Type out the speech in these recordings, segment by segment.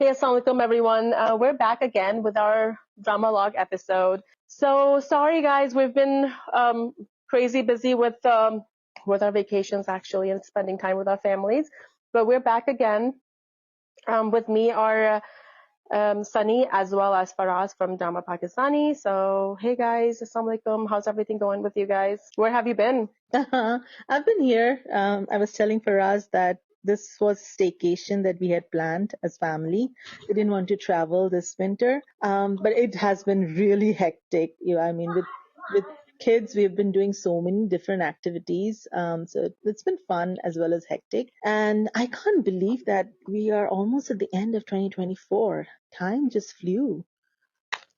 Hey, assalamu alaikum, everyone. We're back again with our drama log episode. So sorry, guys, we've been crazy busy with our vacations actually and spending time with our families, but we're back again. With me are Sunny as well as Faraz from Drama Pakistani. So hey, guys, assalamu alaikum. How's everything going with you guys? Where have you been? I've been here. I was telling Faraz that this was a staycation that we had planned as family. We didn't want to travel this winter, but it has been really hectic. I mean, with kids, we've been doing so many different activities. So it's been fun as well as hectic. And I can't believe that we are almost at the end of 2024. Time just flew.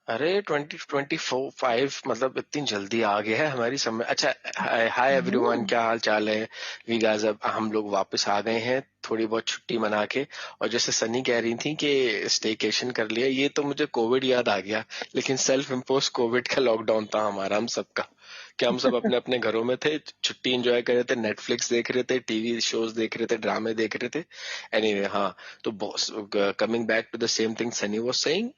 अरे 2025 मतलब इतनी जल्दी आ गया है हमारी समय। अच्छा, hi everyone, क्या हाल चाल है? वी गाइस, अब हम लोग वापस आ गए हैं थोड़ी बहुत छुट्टी मना के। और जैसे सनी कह रही थी कि स्टेकेशन कर लिया, ये तो मुझे कोविड याद आ गया, लेकिन सेल्फ इम्पोज कोविड का लॉकडाउन था हमारा, हम सबका। क्या हम सब अपने अपने घरों में थे, छुट्टी एंजॉय कर रहे थे, नेटफ्लिक्स देख रहे थे, टीवी शोज देख रहे थे, ड्रामे देख रहे थे। एनीवे, हाँ, तो coming back to the same thing Sunny was saying,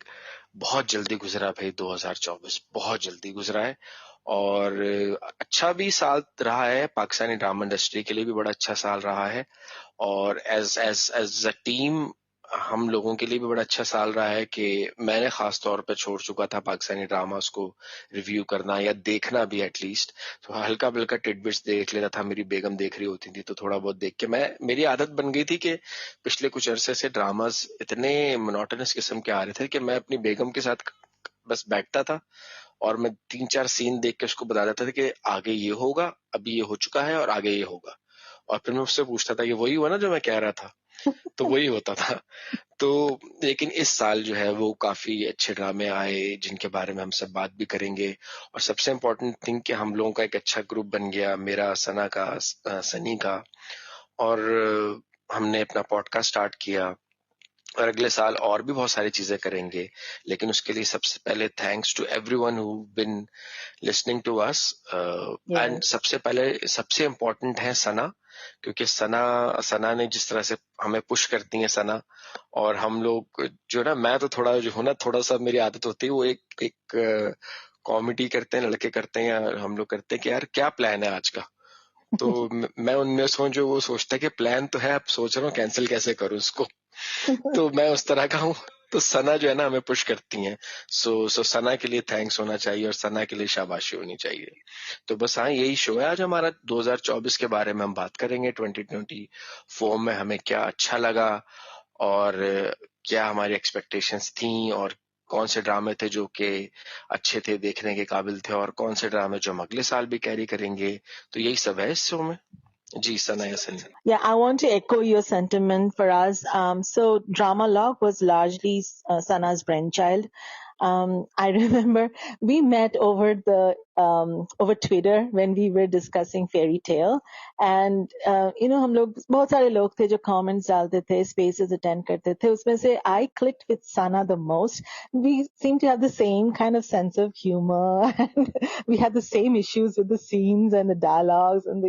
बहुत जल्दी गुजरा भाई 2024, बहुत जल्दी गुजरा है। और अच्छा भी साल रहा है, पाकिस्तानी ड्रामा इंडस्ट्री के लिए भी बड़ा अच्छा साल रहा है। और as as as a team हम लोगों के लिए भी बड़ा अच्छा साल रहा है कि मैंने खास तौर पे छोड़ चुका था पाकिस्तानी ड्रामास को रिव्यू करना या देखना भी एटलीस्ट। तो हल्का बल्का टिडबिट्स देख लेता था, मेरी बेगम देख रही होती थी तो थोड़ा बहुत देख के मेरी आदत बन गई थी कि पिछले कुछ अरसे से ड्रामास इतने मोनोटोनस किस्म के आ रहे थे कि मैं अपनी बेगम के साथ बस बैठता था और मैं 3-4 सीन देख के उसको बता देता था कि आगे ये होगा, अभी ये हो चुका है और आगे ये होगा। और फिर मैं उससे पूछता था कि वही हुआ ना जो मैं कह रहा था, तो वही होता था। तो लेकिन इस साल जो है वो काफी अच्छे ड्रामे आए जिनके बारे में हम सब बात भी करेंगे। और सबसे इम्पोर्टेंट थिंग कि हम लोगों का एक अच्छा ग्रुप बन गया, मेरा, सना का, सनी का। और हमने अपना पॉडकास्ट स्टार्ट किया और अगले साल और भी बहुत सारी चीजें करेंगे। लेकिन उसके लिए सबसे पहले thanks to everyone who been listening to us. And सबसे पहले सबसे इम्पोर्टेंट है सना, क्योंकि सना ने जिस तरह से हमें पुश करती है सना। और हम लोग जो ना, मैं तो थोड़ा जो हूँ ना, थोड़ा सा मेरी आदत होती है वो एक कॉमेडी करते हैं लड़के करते हैं, हम लोग करते हैं कि यार क्या प्लान है आज का। तो मैं उनमें जो वो सोचता है कि प्लान तो है, अब सोच रहा हूँ कैंसिल कैसे करूँ उसको। तो मैं उस तरह का हूँ। तो सना जो है ना हमें पुश करती हैं। सो सना के लिए थैंक्स होना चाहिए और सना के लिए शाबाशी होनी चाहिए। तो बस हाँ, यही शो है आज हमारा। 2024 के बारे में हम बात करेंगे, 2024 में हमें क्या अच्छा लगा और क्या हमारी एक्सपेक्टेशंस थी, और कौन से ड्रामे थे जो कि अच्छे थे, देखने के काबिल थे, और कौन से ड्रामे जो हम अगले साल भी कैरी करेंगे। तो यही सब है इस शो में। जी सना या Sunny. Yeah, I want to echo your sentiment for us. So Drama Log was largely Sana's brainchild. I remember we met over Twitter when we were discussing Fairy Tale, and हम लोग बहुत सारे लोग थे जो comments डालते थे, spaces attend करते थे. उसमें से I clicked with Sana the most. We seem to have the same kind of sense of humor, and we had the same issues with the scenes and the dialogues and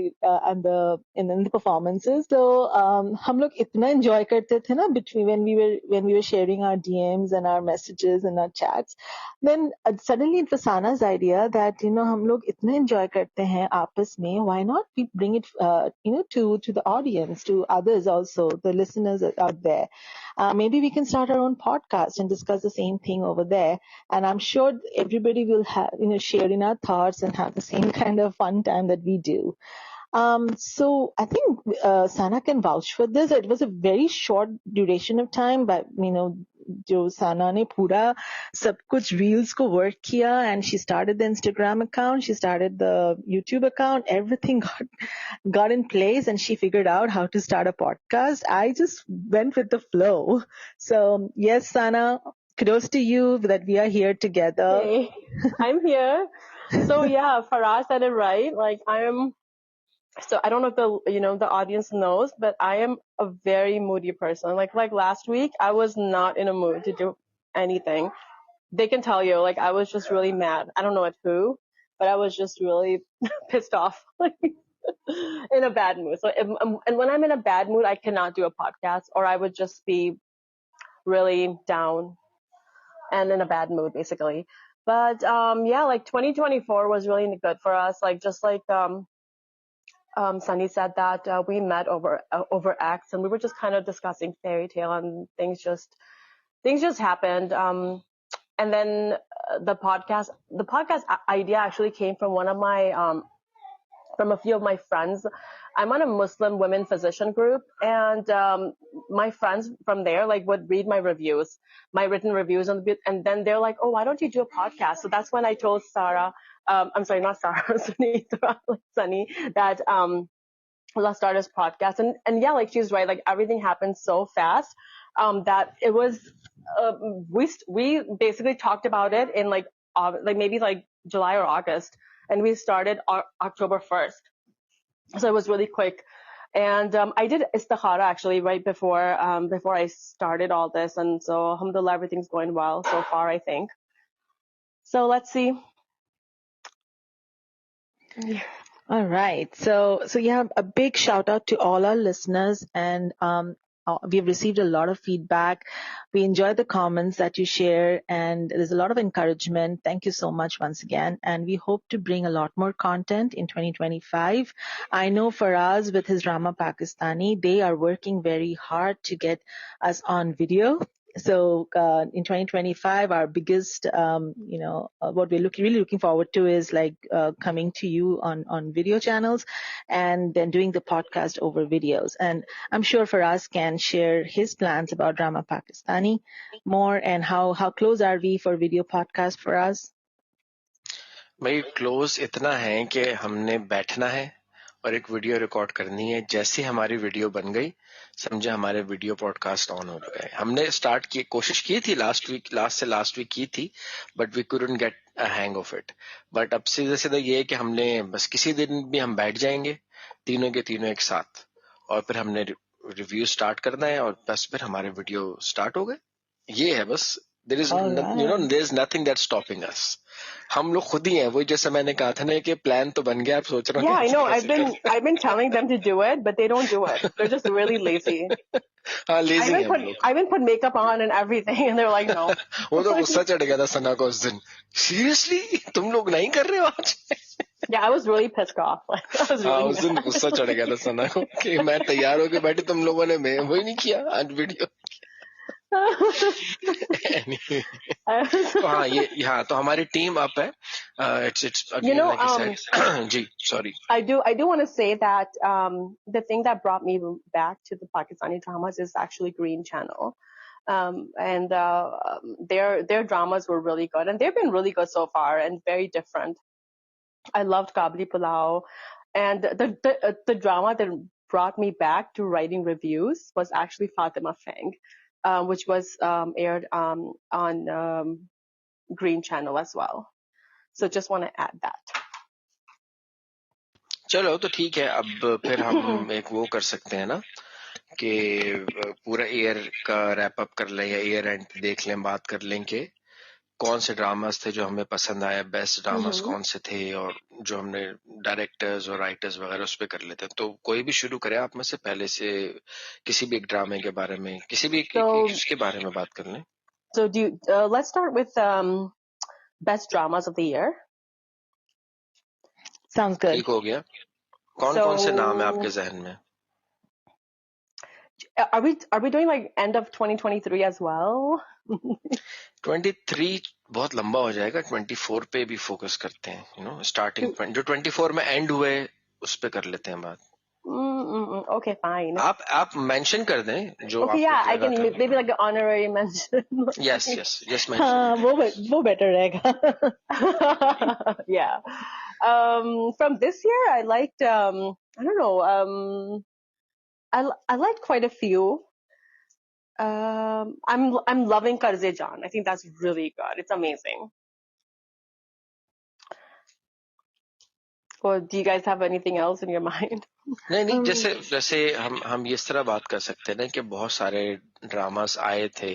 the performances. So हम लोग इतना enjoy करते थे ना between when we were sharing our DMs and our messages and our chats. Then suddenly it was Sana's idea that हम लोग इतना enjoy करते हैं आपस में, why not we bring it to the audience, to others also, the listeners out there. Maybe we can start our own podcast and discuss the same thing over there. And I'm sure everybody will have, share in our thoughts and have the same kind of fun time that we do. So I think Sana can vouch for this. It was a very short duration of time, but जो Sana ने पूरा सब कुछ reels को work किया, and she started the Instagram account, she started the YouTube account, everything got in place, and she figured out how to start a podcast. I just went with the flow. So yes, Sana, kudos to you that we are here together. Hey, I'm here. So yeah, Faraz said it right. Like so I don't know if the audience knows, but I am a very moody person. Like last week, I was not in a mood to do anything. They can tell you, like I was just really mad. I don't know at who, but I was just really pissed off, like in a bad mood. So and when I'm in a bad mood, I cannot do a podcast, or I would just be really down and in a bad mood, basically. But yeah, like 2024 was really good for us. Like just like Sunny said that we met over X, and we were just kind of discussing Fairy Tale, and things just happened. And then the podcast idea actually came from one of my from a few of my friends. I'm on a Muslim women physician group, and my friends from there like would read my reviews, my written reviews, and then they're like, "Oh, why don't you do a podcast?" So that's when I told Sarah, I'm sorry, not Sarah, Sunny, that let's start this podcast. And yeah, like she's right, like everything happened so fast that it was we basically talked about it in like maybe like July or August, and we started October 1st. So it was really quick. And I did istikhara actually right before I started all this, and so alhamdulillah, everything's going well so far, I think. So let's see. Yeah. All right. So yeah, a big shout out to all our listeners, and we've received a lot of feedback. We enjoy the comments that you share, and there's a lot of encouragement. Thank you so much once again. And we hope to bring a lot more content in 2025. I know Faraz with his Drama Pakistani, they are working very hard to get us on video. So in 2025, our biggest, what we're really looking forward to is like coming to you on video channels, and then doing the podcast over videos. And I'm sure Faraz can share his plans about Drama Pakistani more, and how close are we for video podcast for us? भाई close इतना है कि हमने बैठना है और एक video record करनी है. जैसे हमारी वीडियो बन गई, समझे हमारे वीडियो पॉडकास्ट ऑन हो गए. हमने स्टार्ट की कोशिश की थी लास्ट वीक की थी, but we couldn't get a hang of it. But अब सीधा ये है कि हमने बस किसी दिन भी हम बैठ जाएंगे तीनों के तीनों एक साथ, और फिर हमने रिव्यू स्टार्ट करना है, और बस फिर हमारे वीडियो स्टार्ट हो गए. ये है बस. There is there's nothing that's stopping us. हम लोग खुद ही हैं. वही जैसे मैंने कहा था ना कि प्लान तो बन गया, आप सोच रहे हो. Yeah, I know. I've been telling them to do it, but they don't do it. They're just really lazy. हाँ, lazy हैं हम लोग. I even put makeup on and everything, and they're like, no. वो तो गुस्सा चढ़ गया था सना को उस दिन. Seriously, तुम लोग नहीं कर रहे हो आज? Yeah, I was really pissed off. I was really उस दिन गुस्सा चढ़ गया था सना को कि मैं तैयार होके बैठी, तुम लोगों ने वही नहीं किया आज वीडियो. Anyway. तो हाँ, तो हमारी टीम अप है. It's again, like I said. Ji, sorry. I do want to say that the thing that brought me back to the Pakistani dramas is actually Green Channel. And their dramas were really good, and they've been really good so far and very different. I loved Kabli Pulao, and the drama that brought me back to writing reviews was actually Fatima Feng, which was aired on Green Channel as well. So just want to add that. चलो तो ठीक है. अब फिर हम एक वो कर सकते हैं ना कि पूरा ईयर का रैप अप कर लें, या ईयर एंड देख लें, बात कर लें कि कौन से ड्रामास थे जो हमें पसंद आए, बेस्ट ड्रामास कौन से थे, और जो हमने डायरेक्टर्स और राइटर्स वगैरह उस पे कर लेते हैं. तो कोई भी शुरू करे आप में से, पहले से किसी भी एक ड्रामे के बारे में, किसी भी उसके बारे में बात कर लें. So let's start with best dramas of the year. Sounds good. ठीक हो गया. कौन से नाम है आपके जहन में? Are we doing like end of 2023 as well? 23 बहुत लंबा हो जाएगा. 24 पे भी फोकस करते हैं, स्टार्टिंग जो 24 में एंड हुए उस पे कर लेते हैं बात. Okay, fine. आप मेंशन कर दें जो. Okay, yeah, I can maybe like an honorary mention. Yes, just mention. वो better रहेगा. Yeah. From this year, I liked I don't know. I liked quite a few. I'm loving Karze Jaan. I think that's really good. It's amazing. Or do you guys have anything else in your mind? नहीं, जैसे हम इस तरह बात कर सकते हैं ना कि बहुत सारे ड्रामास आए थे.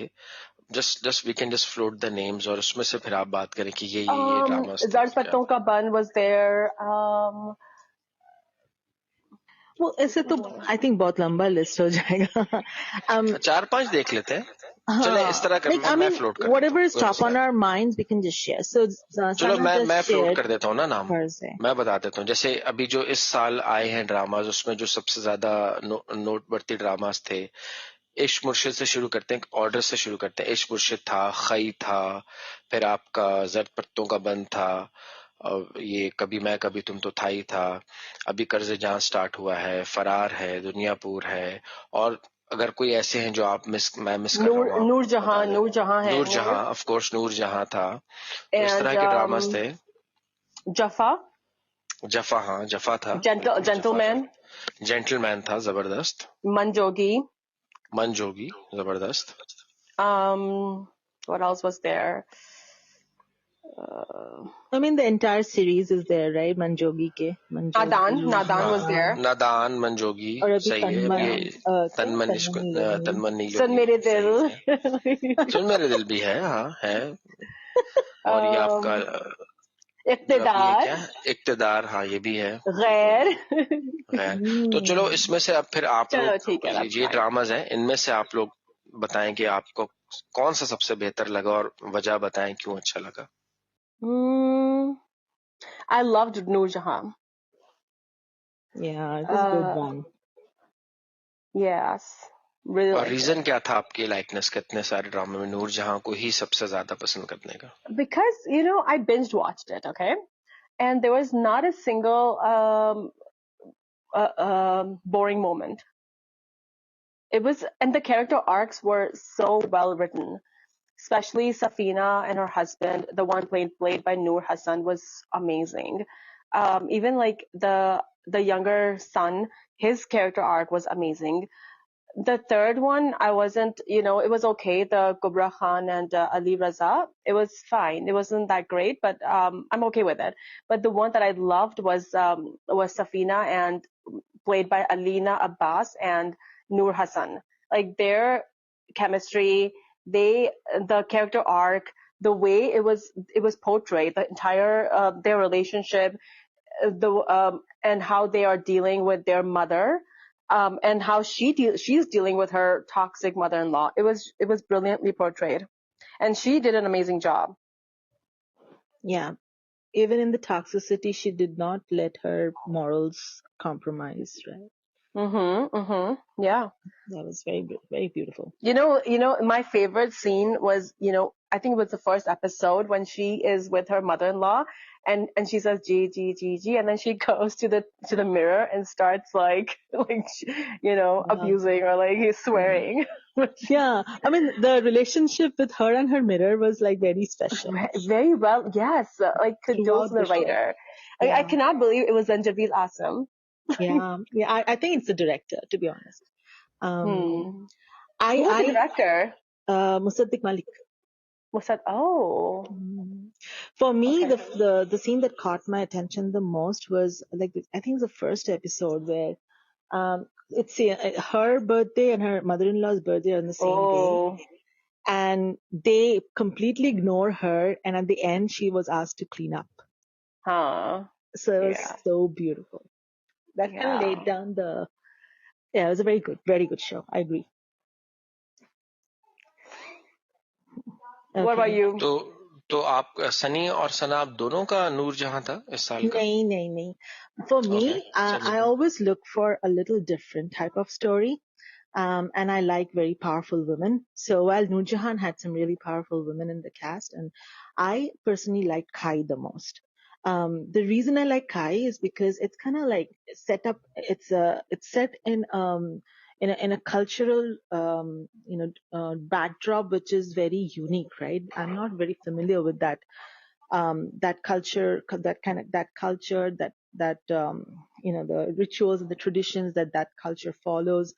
Just we can just float the names, और उसमें से फिर आप बात करें कि ये dramas. Zarz Patton Ka Ban was there. वो ऐसे तो I think बहुत लंबा लिस्ट हो जाएगा. 4-5 देख लेते हैं. चले इस तरह कर, Like, I मैं mean, फ्लोट कर देता whatever हूँ, is कोई top मसला on नहीं। our minds, we can just share. So, चलो Sana मैं just फ्लोट shared कर देता हूँ ना नाम, hers. मैं बता देता हूँ। जैसे अभी जो इस साल आए हैं ड्रामाज, उसमें जो सबसे ज्यादा नोटवर्ती ड्रामाज थे, इश्क मुर्शिद से शुरू करते हैं, ऑर्डर से शुरू करते हैं। इश्क मुर्शिद था, खई था, फिर आपका जर्द पत्तों का बंद था, और ये कभी मैं कभी तुम तो था ही था, अभी कर्ज जान स्टार्ट हुआ है, फरार है, दुनियापुर है, और अगर कोई ऐसे हैं जो मैं मिस कर रहा हूँ, आप बता दें। नूर जहां है, नूर जहां, ऑफ कोर्स नूर जहां था। तो इस and तरह के ड्रामास थे। Jaffa, जफा, हाँ जफा था, बिल्कुल जफा था। gentleman, जेंटलमैन था, जबरदस्त। Manjogi. मनजोगी, जबरदस्त। What else was there? I mean, the entire series is there, right? Manjogi ke. Nadan was there. नादान, मनजोगी, और अभी सही है। अब ये तनमन इश्क, तनमन नीलो Sun Mere नीलो, सही Dil. है। सुन मेरे दिल भी है, हाँ है। और ये आपका जो अभी ये क्या है, इक्तदार, हाँ ये भी है। गैर. है। तो चलो इसमें से अब फिर आप चलो लोग, ठीक है, that's ये fine. ड्रामाज हैं, इनमें से आप लोग बताएं कि आपको कौन सा सबसे बेहतर लगा, और वजह बताएं क्यों अच्छा लगा। I loved Noor Jahan. Yeah, it was a good one. Yes, really और liked रीजन it. क्या था आपकी लाइकनेस के इतने सारे ड्रामे में नूर जहां को ही सबसे ज्यादा पसंद करने का? Because, I binge watched it, okay? And there was not a single boring moment. And the character arcs were so well written. Especially Safina and her husband, the one played by Noor Hassan, was amazing. Even like the younger son, his character arc was amazing. The third one, I wasn't, it was okay. The Kubra Khan and Ali Raza, it was fine. It wasn't that great, but I'm okay with it. But the one that I loved was Safina, and played by Alina Abbas and Noor Hassan. Like their chemistry, the character arc, the way it was portrayed, the entire their relationship, and how they are dealing with their mother, and how she's dealing with her toxic mother-in-law. It was brilliantly portrayed, and she did an amazing job. Yeah. Even in the toxicity, she did not let her morals compromise, right? Yeah. That was very, very beautiful. My favorite scene was, I think it was the first episode when she is with her mother-in-law, and she says G G G G, and then she goes to the mirror and starts abusing, or like he's swearing. Yeah, I mean the relationship with her and her mirror was like very special. Very well, yes. Like kudos to the writer. Yeah. I cannot believe it was Janjaveed Asam. Yeah. I think it's the director, to be honest. Who was the director? Musaddiq Malik. Oh. For me, Okay. the scene that caught my attention the most was like I think it's the first episode where it's her birthday and her mother-in-law's birthday on the same day, and they completely ignore her, and at the end she was asked to clean up. So it was so beautiful. That kind of laid down it was a very good show. I agree. What about you? तो आप सनी और सना, आप दोनों का नूर जहां था इस साल का? नहीं. For me, I always look for a little different type of story. And I like very powerful women. So while Noor Jahan had some really powerful women in the cast, and I personally like Kai the most. The reason I like Kai is because it's kind of like set up. It's set in a cultural backdrop which is very unique, right? I'm not very familiar with that culture, the rituals and the traditions that culture follows.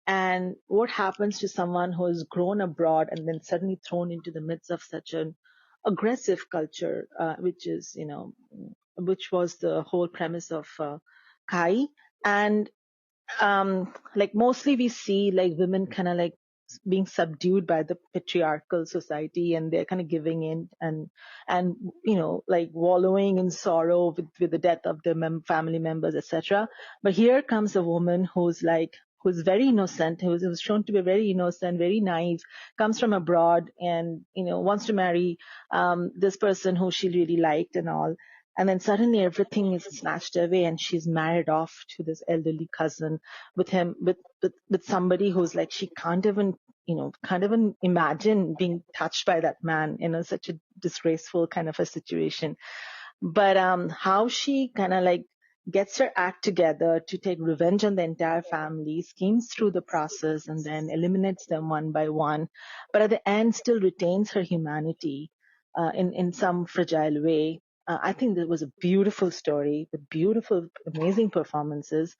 And what happens to someone who has grown abroad and then suddenly thrown into the midst of such an aggressive culture, which was the whole premise of Kai. And like mostly we see like women kind of like being subdued by the patriarchal society, and they're kind of giving in and like wallowing in sorrow with the death of their family members, etc. But here comes a woman who's like who's very innocent, who was shown to be very innocent, very naive, comes from abroad and, wants to marry this person who she really liked and all. And then suddenly everything is snatched away and she's married off to this elderly cousin with somebody who's like, she can't even imagine being touched by that man in such a disgraceful kind of a situation. But how she kind of like gets her act together to take revenge on the entire family, schemes through the process, and then eliminates them one by one, but at the end still retains her humanity in some fragile way. I think that was a beautiful story with beautiful, amazing performances.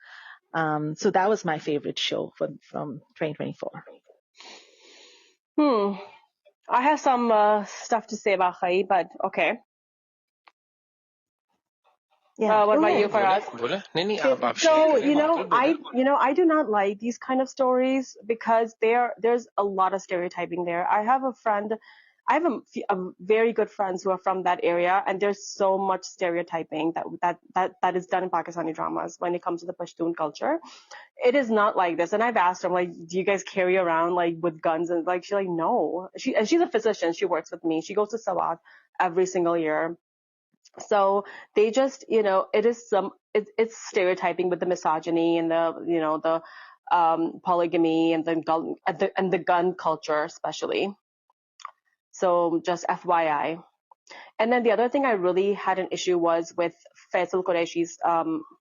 So that was my favorite show from 2024. I have some stuff to say about Khai, but okay. Yeah. What about you, Faraz? So I do not like these kind of stories because there's a lot of stereotyping there. I have a very good friends who are from that area, and there's so much stereotyping that is done in Pakistani dramas when it comes to the Pashtun culture. It is not like this. And I've asked her, like, do you guys carry around like with guns? And like, she's like, no. She's a physician. She works with me. She goes to Sawat every single year. So they just, it's stereotyping with the misogyny and the polygamy and the gun culture especially. So just FYI. And then the other thing I really had an issue was with Faisal Qureshi's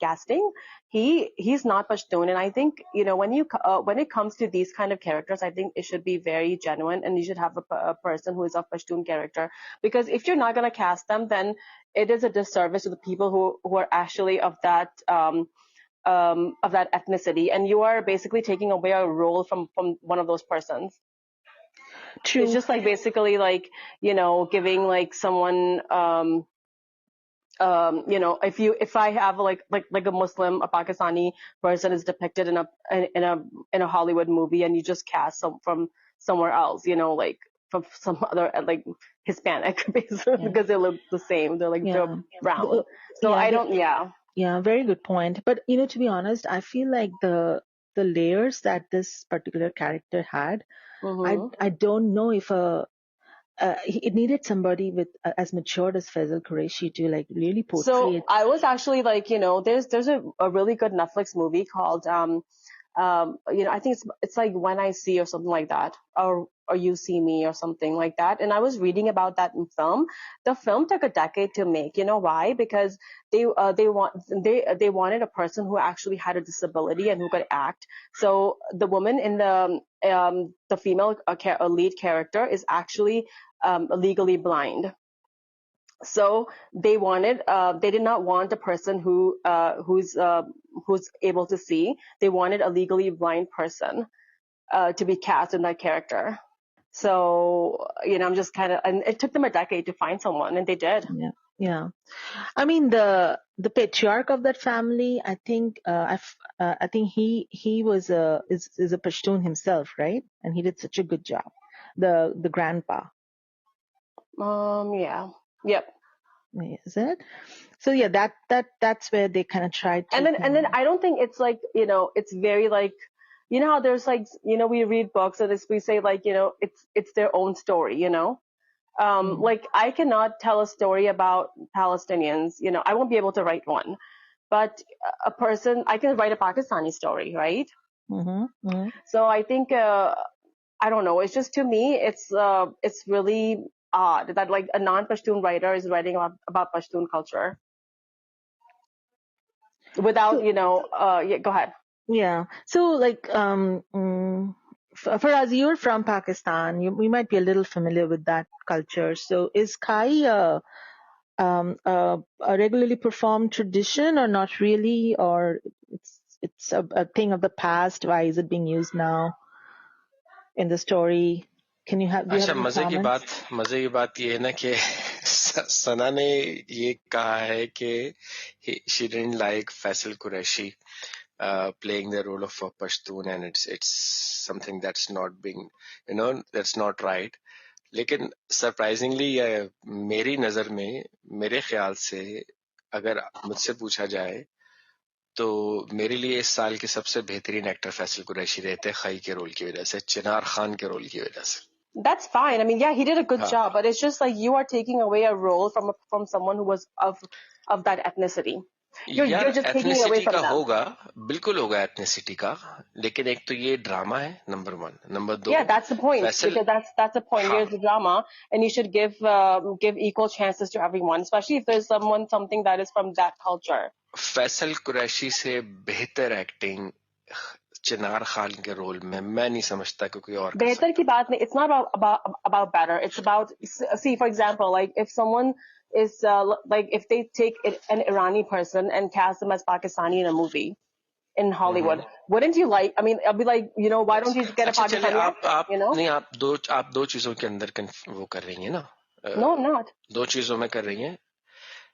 casting. He's not Pashtun, and I think when it comes to these kind of characters, I think it should be very genuine, and you should have a person who is a Pashtun character. Because if you're not gonna cast them, then it is a disservice to the people who are actually of that ethnicity, and you are basically taking away a role from one of those persons. True. It's just like basically like, giving like someone, if I have like a Muslim, a Pakistani person is depicted in a Hollywood movie, and you just cast from somewhere else, like from some other like Hispanic, basically, because they look the same. They're like they're brown. So I don't. Yeah, very good point. But to be honest, I feel like the layers that this particular character had, I don't know if it needed somebody with as matured as Faisal Qureshi to like really portray it. So I was actually like, there's a really good Netflix movie called I think it's like When I See or something like that, or You See Me or something like that. And I was reading about that in film. The film took a decade to make. You know why? Because they wanted a person who actually had a disability and who could act. So the woman in the female lead character is actually legally blind. So they did not want a person who's able to see. They wanted a legally blind person to be cast in that character. So I'm just and it took them a decade to find someone, and they did. Yeah. I mean the patriarch of that family, I think I think he is a Pashtun himself, right? And he did such a good job. The grandpa. Yeah. Yep. Is it? So yeah, that's where they kind of tried to. And then I don't think it's like, it's very like, how there's like, we read books and we say like, it's their own story, like I cannot tell a story about Palestinians, I won't be able to write one, but I can write a Pakistani story, right? So I think, I don't know, it's just, to me, it's really odd that like a non-Pashtun writer is writing about Pashtun culture without, go ahead. Yeah. So like, Faraz, you're from Pakistan. We might be a little familiar with that culture. So is Khai a regularly performed tradition, or not really, or it's a thing of the past? Why is it being used now in the story? Can you have? अच्छा, मजे की बात ये है ना कि सना ने ये कहा है कि she didn't like Faisal Qureshi playing the role of a Pashtun, and it's something that's not being, that's not right. लेकिन सरप्राइजिंगली मेरी नजर में, मेरे ख्याल से, अगर मुझसे पूछा जाए तो मेरे लिए इस साल के सबसे बेहतरीन एक्टर फैसल कुरैशी रहे थे खई के रोल की वजह से, चिनार खान के रोल की वजह से. That's fine. I mean, yeah, he did a good हाँ. job, but it's just like you are taking away a role from someone who was of that ethnicity. यार You're just taking it away ethnicity from का them. होगा, बिल्कुल होगा ethnicity का, लेकिन एक तो ये ड्रामा है, number 1. Number 2, Yeah, that's the point. Faisal. Because that's the point. हाँ. There's a drama, and you should give equal chances to everyone, especially if there's something that is from that culture. Faisal Qureshi से बेहतर acting चिनार खान के role में मैं नहीं समझता कि कोई और कर बेहतर सकता. की बात नहीं. It's not about better. It's about, see, for example, like if someone is like if they take an Irani person and cast them as Pakistani in a movie in Hollywood, wouldn't you like? I mean, I'll be like, why don't you just get a अच्छा चले, Pakistani आप actor? नहीं, आप दो चीजों के अंदर वो कर रही हैं ना. No, I'm not. दो चीजों में कर रही हैं.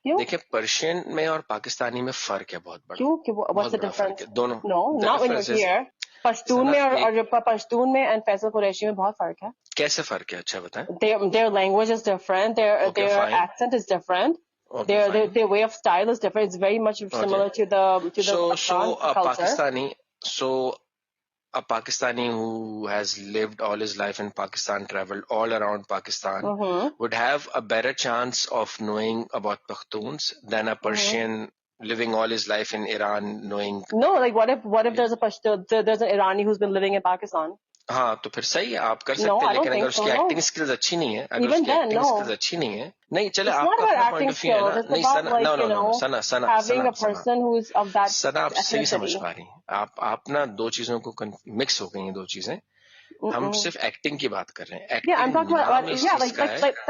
क्यों? देखिए, पर्शियन में और पाकिस्तानी में फर्क है बहुत बड़ा. क्यों? What's बहुत the बड़ा फर्क difference? है दोनों. No, The not when you're difference is, here. Pashtun में और पश्तून में and फैसल कुरैशी में बहुत फर्क है. कैसे फर्क है, अच्छा बताएं. Their language is different. Okay, Their fine. accent is different. Okay, fine. Their way of style is different. It's very much similar to the Afghan culture. A Pakistani who has lived all his life in Pakistan, traveled all around Pakistan, would have a better chance of knowing about Pakhtuns than a Persian living all his life in Iran knowing. No, like what if there's there's an Irani who's been living in Pakistan? हाँ, तो फिर सही है, आप कर सकते हैं, लेकिन अगर उसकी एक्टिंग स्किल्स अच्छी नहीं है, अगर उसकी एक्टिंग स्किल्स अच्छी नहीं है, नहीं चले, आपका अपना पॉइंट ऑफ व्यू है ना. नहीं सना, सना आप सही समझ पा रही हैं. आप ना दो चीजों को मिक्स हो गई हैं, दो चीजें. हम सिर्फ एक्टिंग की बात कर रहे हैं. Yeah, I'm talking about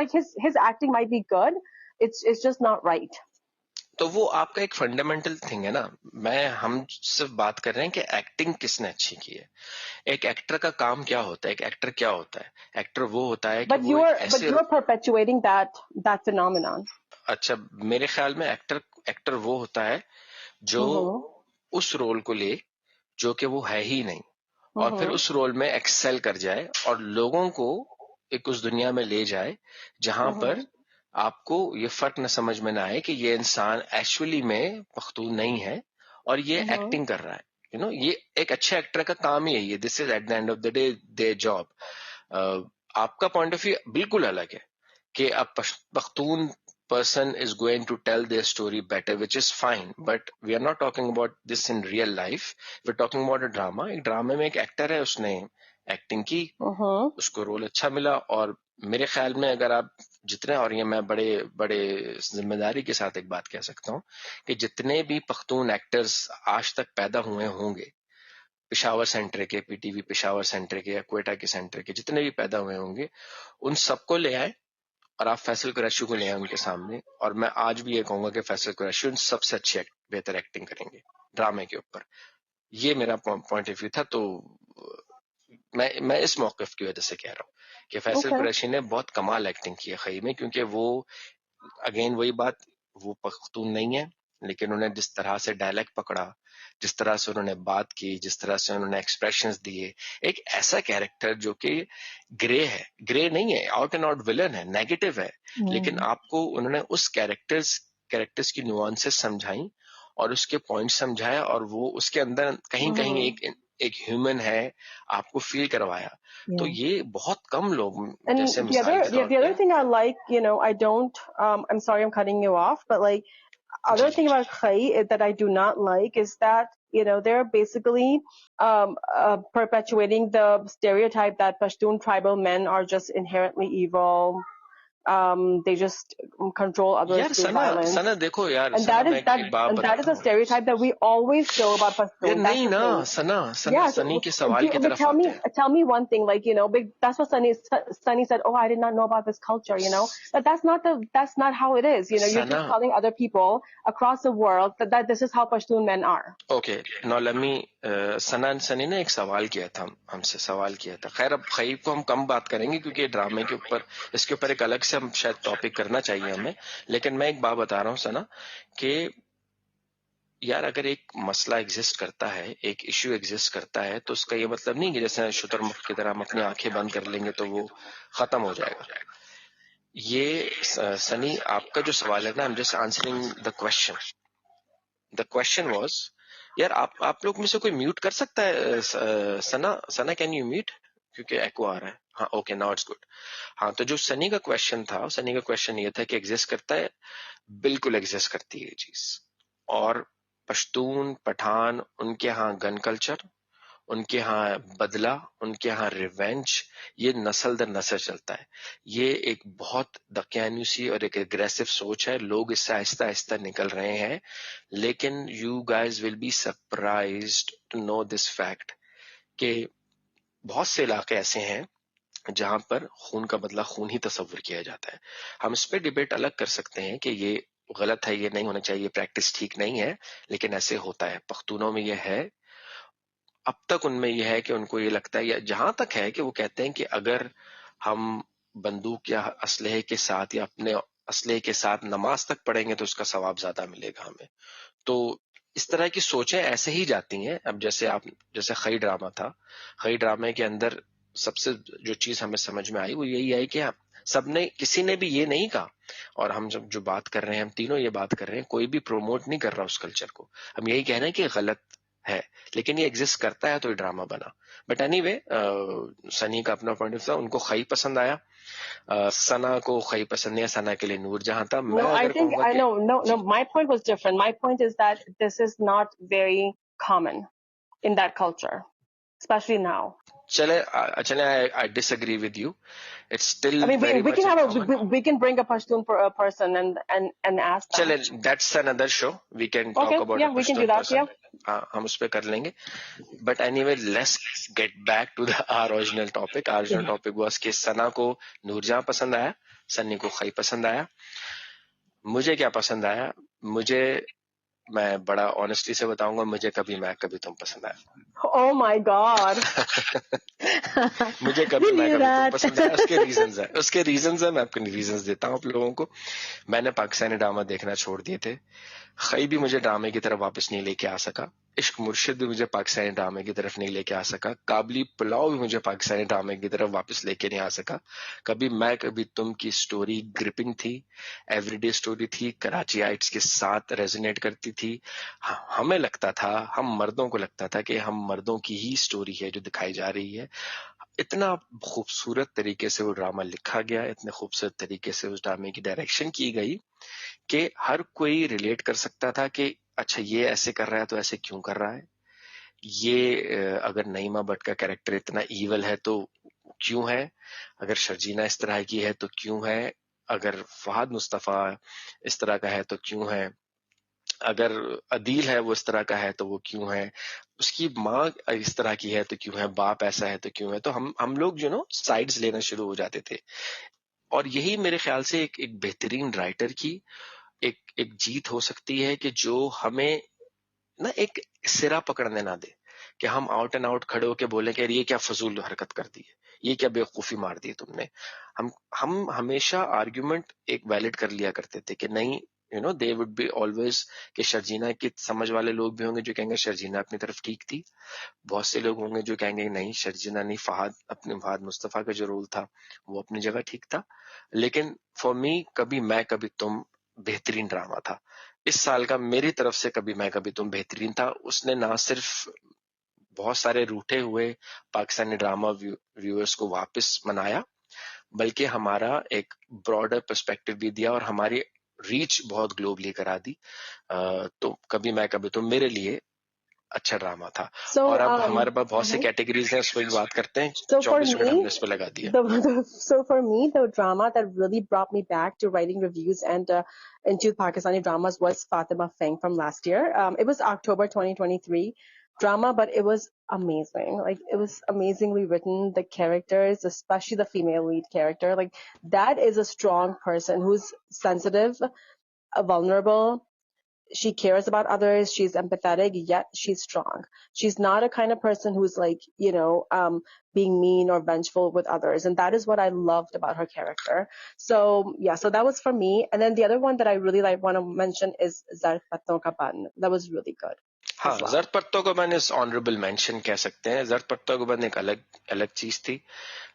like his acting might be good. It's just not right. तो वो आपका एक फंडामेंटल थिंग है ना. हम सिर्फ बात कर रहे हैं कि एक्टिंग किसने अच्छी की है. एक एक्टर का काम क्या होता है, एक एक्टर क्या होता है. एक्टर वो होता है कि वो but you're perpetuating that phenomenon. अच्छा, मेरे ख्याल में एक्टर वो होता है जो उस रोल को ले जो कि वो है ही नहीं, और फिर उस रोल में एक्सेल कर जाए और लोगों को एक उस दुनिया में ले जाए जहां पर आपको ये फर्क न समझ में ना आए कि ये इंसान एक्चुअली में पख्तून नहीं है और ये एक्टिंग कर रहा है. ये एक अच्छे एक्टर का काम ही यही है. This is at the end of the day their job. आपका पॉइंट ऑफ व्यू बिल्कुल अलग है कि अब Pakhtun person is going to tell their story better, which is fine, but we are not talking about this in real life. We're talking about a drama. एक ड्रामे में एक एक्टर है, उसने एक्टिंग की, उसको रोल अच्छा मिला, और मेरे ख्याल में अगर आप जितने, और ये मैं बड़े बड़े जिम्मेदारी के साथ एक बात कह सकता हूँ कि जितने भी पख्तून एक्टर्स आज तक पैदा हुए होंगे, पेशावर सेंटर के, पीटीवी पेशावर सेंटर के या क्वेटा के सेंटर के जितने भी पैदा हुए होंगे, उन सबको ले आए और आप फैसल कुरैशी को ले आए उनके सामने, और मैं आज भी ये कहूंगा कि फैसल कुरैशी उन सबसे अच्छी बेहतर एक्टिंग करेंगे ड्रामे के ऊपर. ये मेरा पॉइंट ऑफ व्यू था. तो मैं इस मौक़िफ़ की वजह से कह रहा हूँ कि फैसल कुरैशी ने बहुत कमाल एक्टिंग की है खई में, क्योंकि वो अगेन वही बात, वो पख्तून नहीं है, लेकिन उन्होंने जिस तरह से डायलेक्ट पकड़ा, जिस तरह से उन्होंने बात की, जिस तरह से उन्होंने एक्सप्रेशंस दिए, एक ऐसा कैरेक्टर जो कि ग्रे है, ग्रे नहीं है, आउट एंड आउट विलन है, नेगेटिव है, लेकिन आपको उन्होंने उस कैरेक्टर्स की नुआंसेस समझाई और उसके पॉइंट समझाया, और वो उसके अंदर कहीं कहीं एक ह्यूमन है आपको फील करवाया. तो ये बहुत कम लोग जैसे मिसाल के तौर पे. The other thing I like, I don't, I'm sorry I'm cutting you off, but like, other thing about Khai that I do not like is that, they're basically perpetuating the stereotype that Pashtun tribal men are just inherently evil. They just control others through violence. सना देखो यार, and that is a stereotype that we always show about Pashtun. नहीं ना, सनी के सवाल की तरफ आते हैं. Tell me one thing, like, that's what Sunny said, oh, I did not know about this culture, but that's not how it is. You're just telling other people across the world that this is how Pashtun men are. Okay, now let me, Sunny ने एक सवाल किया था, हमसे सवाल किया था. खैर, अब खई को हम कम बात करेंगे क्योंकि ड्रामे के ऊपर, इसके ऊपर एक अलग से हम शायद टॉपिक करना चाहिए हमें, लेकिन मैं एक बात बता रहा हूँ सना कि यार, अगर एक मसला एग्जिस्ट करता है, एक इश्यू एग्जिस्ट करता है, तो उसका ये मतलब नहीं कि जैसे शुतुरमुर्ग की तरह हम अपनी आंखें बंद कर लेंगे तो वो खत्म हो जाएगा. ये सनी, आपका जो सवाल है ना, I am just answering the question. The question was यार आप लोग में से कोई म्यूट कर सकता है? सना कैन यू म्यूट, क्योंकि एको आ रहा है. हाँ, ओके, नाउ इट्स गुड. हाँ, तो जो सनी का क्वेश्चन ये था कि एग्जिस्ट करता है. बिल्कुल एग्जिस्ट करती है ये चीज. और पश्तून, पठान, उनके यहाँ गन कल्चर, उनके यहाँ बदला, उनके यहाँ रिवेंज, ये नस्ल दर नस्ल चलता है. ये एक बहुत दकियानुसी और एक एग्रेसिव सोच है. लोग इससे आहिस्ता आहिस्ता निकल रहे हैं, लेकिन you guys will be surprised to know this fact कि बहुत से इलाके ऐसे हैं जहां पर खून का बदला खून ही तस्वुर किया जाता है. हम इस पे डिबेट अलग कर सकते हैं कि ये गलत है, ये नहीं होना चाहिए, प्रैक्टिस ठीक नहीं है, लेकिन ऐसे होता है. पख्तूनों में ये है. अब तक उनमें यह है कि उनको ये लगता है, या जहां तक है कि वो कहते हैं कि अगर हम बंदूक या असलहे के साथ या अपने असलहे के साथ नमाज तक पढ़ेंगे तो उसका सवाब ज्यादा मिलेगा हमें. तो इस तरह की सोचें ऐसे ही जाती हैं. अब जैसे खई ड्रामा था, खई ड्रामे के अंदर सबसे जो चीज हमें समझ में आई वो यही आई कि सबने, किसी ने भी ये नहीं कहा, और हम जब जो बात कर रहे हैं, हम तीनों ये बात कर रहे हैं, कोई भी प्रोमोट नहीं कर रहा उस कल्चर को. हम यही कह रहे हैं कि गलत है, लेकिन ये एग्जिस्ट करता है तो ये ड्रामा बना. बट एनीवे, सनी का अपना पॉइंट ऑफ था. उनको खई पसंद आया, सना को खई पसंद नहीं है, सना के लिए नूरजहां था. मैं No, I अगर think कहूंगा I कि know. No, ji, my point was different. My point is that this is not very common in that culture, especially now. चले, I disagree with you. It's I still mean, very we much can in have common. we can bring a Pashtun for a person and ask चले, that. That's another show, we can talk Okay, about a yeah, we can do Pashtun that. Person. Yeah. हाँ, हम उस पर कर लेंगे. But anyway, let's get back to the our original topic. Our original topic was कि सना को नूरजहां पसंद आया, सन्नी को खई पसंद आया. मुझे क्या पसंद आया? मैं बड़ा ऑनेस्टली से बताऊंगा, मुझे कभी मैं कभी तुम पसंद आया. Oh my God. मुझे We कभी मैं knew कभी तुम that. पसंद आया. उसके रीजंस है. मैं आपको रीजंस देता हूँ आप लोगों को. मैंने पाकिस्तानी ड्रामा देखना छोड़ दिए थे. खई भी मुझे ड्रामे की तरफ वापस नहीं लेके आ सका. इश्क मुर्शिद भी मुझे पाकिस्तानी ड्रामे की तरफ नहीं लेके आ सका. काबली पुलाव भी मुझे पाकिस्तानी ड्रामे की तरफ वापस लेके नहीं आ सका. कभी मैं कभी तुम की स्टोरी ग्रिपिंग थी, एवरीडे स्टोरी थी, कराचीआइट्स के साथ रेजोनेट करती थी. हमें लगता था, हम मर्दों को लगता था कि हम मर्दों की ही स्टोरी है जो दिखाई जा रही है. इतना खूबसूरत तरीके से वो ड्रामा लिखा गया, इतने खूबसूरत तरीके से उस ड्रामे की डायरेक्शन की गई कि हर कोई रिलेट कर सकता था कि अच्छा, ये ऐसे कर रहा है तो ऐसे क्यों कर रहा है. ये अगर नईमा भट्ट का कैरेक्टर इतना ईवल है तो क्यों है. अगर शर्जीना इस तरह की है तो क्यों है. अगर फहद मुस्तफा इस तरह का है तो क्यों है. अगर अदील है वो इस तरह का है तो वो क्यों है. उसकी माँ इस तरह की है तो क्यों है. बाप ऐसा है तो क्यों है. तो हम लोग जो साइड्स लेना शुरू हो जाते थे. और यही मेरे ख्याल से एक बेहतरीन राइटर की एक जीत हो सकती है कि जो हमें ना एक सिरा पकड़ने ना दे, कि हम आउट एंड आउट खड़े होके बोले कि ये क्या फजूल हरकत कर दी है, ये क्या बेवकूफी मार दी तुमने. हम हमेशा आर्ग्यूमेंट एक वैलिड कर लिया करते थे कि नहीं, दे वुड बी ऑलवेज कि शर्जीना की समझ वाले लोग भी होंगे जो कहेंगे शर्जीना अपनी तरफ ठीक थी. बहुत से लोग होंगे जो कहेंगे नहीं, शर्जीना नहीं, फहद मुस्तफा का जो रोल था वो अपनी जगह ठीक था. लेकिन फॉर मी, कभी मैं कभी तुम बेहतरीन ड्रामा था. इस साल का मेरी तरफ से कभी मैं कभी तुम बेहतरीन था. उसने ना सिर्फ बहुत सारे रूठे हुए पाकिस्तानी ड्रामा व्यूअर्स को वापस मनाया, बल्कि हमारा एक ब्रॉडर पर्सपेक्टिव भी दिया और हमारी रीच बहुत ग्लोबली करा दी. तो कभी मैं कभी तुम मेरे लिए अच्छा ड्रामा था. So और अब हमारे पास बहुत से mhm. कैटेगरीज हैं, उस पर भी बात करते हैं. So for 24 मिनट me, हमने इस पे लगा दिया. so for me, the drama that really brought me back to writing reviews and into Pakistani dramas was Fatima Feng from last year. It was October 2023 drama, but it was amazing. Like, it was amazingly written. The characters, especially the female lead character, like, that is a strong person who's sensitive, vulnerable. She cares about others. She's empathetic, yet she's strong. She's not a kind of person who's like, being mean or vengeful with others. And that is what I loved about her character. So yeah, so that was for me. And then the other one that I really want to mention is Zarf Patno Ka Ban. That was really good. हाँ, as well. जर्द पत्तों को मैंने honourable mention कह सकते हैं. जर्द पत्तों को बंद एक अलग चीज थी,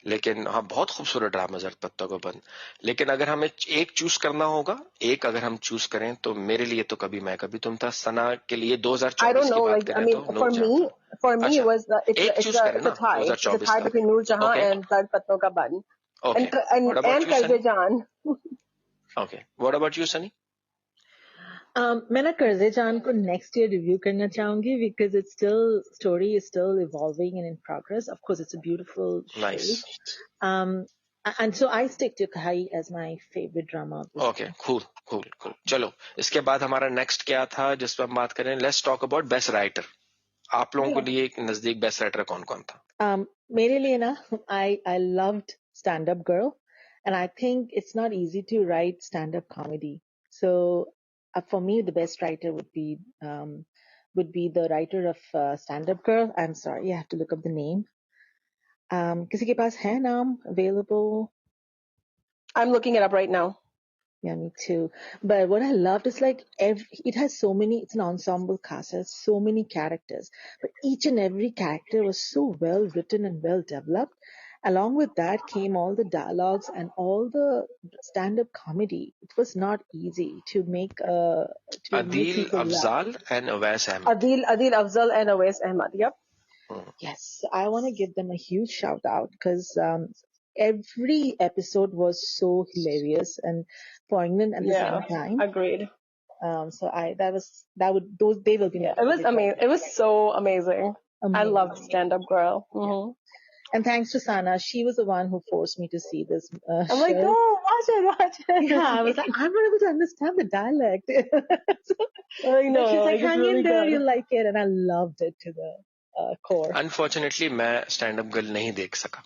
लेकिन हाँ बहुत खूबसूरत ड्रामा जर्द पत्तों को बंद. लेकिन अगर हमें एक चूज करना होगा, अगर हम चूज करें तो मेरे लिए तो कभी मैं कभी तुम था. सना के लिए I don't 2024 की know. बात Like, I करें mean, तो नूरजहां. for me, अच्छा, it was एक चूज करें it's a ना tie. It's a 2024 tie का. between Noor Jahan Okay, and Zard Patton Ka Ban okay. What about and you, Karze Sunny? Jaan. Okay, what about you, Sunny? मैं ना कर्जे जान को next year review करना चाहूंगी because it's still story is still evolving and in progress. Of course, it's a beautiful show. Nice. And so I stick to Kahai as my favorite drama of this Okay, year. cool. चलो, इसके बाद हमारा next क्या था जिस पर हम बात करें? Let's talk about best writer. आप लोगों को लिए नजदीक बेस्ट राइटर कौन कौन था? मेरे लिए ना I loved Stand Up Girl, and I think it's not easy to write stand-up comedy. So for me, the best writer would be the writer of Stand Up Girl. I'm sorry, you have to look up the name. किसी के पास है नाम available? I'm looking it up right now. Yeah, me too. But what I loved is like it has so many, it's an ensemble cast, it has so many characters, but each and every character was so well written and well developed. Along with that came all the dialogues and all the stand-up comedy. It was not easy to make Adil people laugh. Afzal and Awais Ahmed. Adil Afzal and Awais Ahmed. Yep. Yes, I want to give them a huge shout out because every episode was so hilarious and poignant at the same time. Agreed. So they will be. Yeah, it was amazing. It was so amazing. I loved Stand Up Girl. Mm-hmm. And thanks to Sana, she was the one who forced me to see this I'm show. like, oh, watch it. Yeah, I was like, I'm not able to understand the dialect. I know. She's like, it's hang really in there, good. you like it, and I loved it to the core. Unfortunately, मैं stand up girl नहीं देख सका.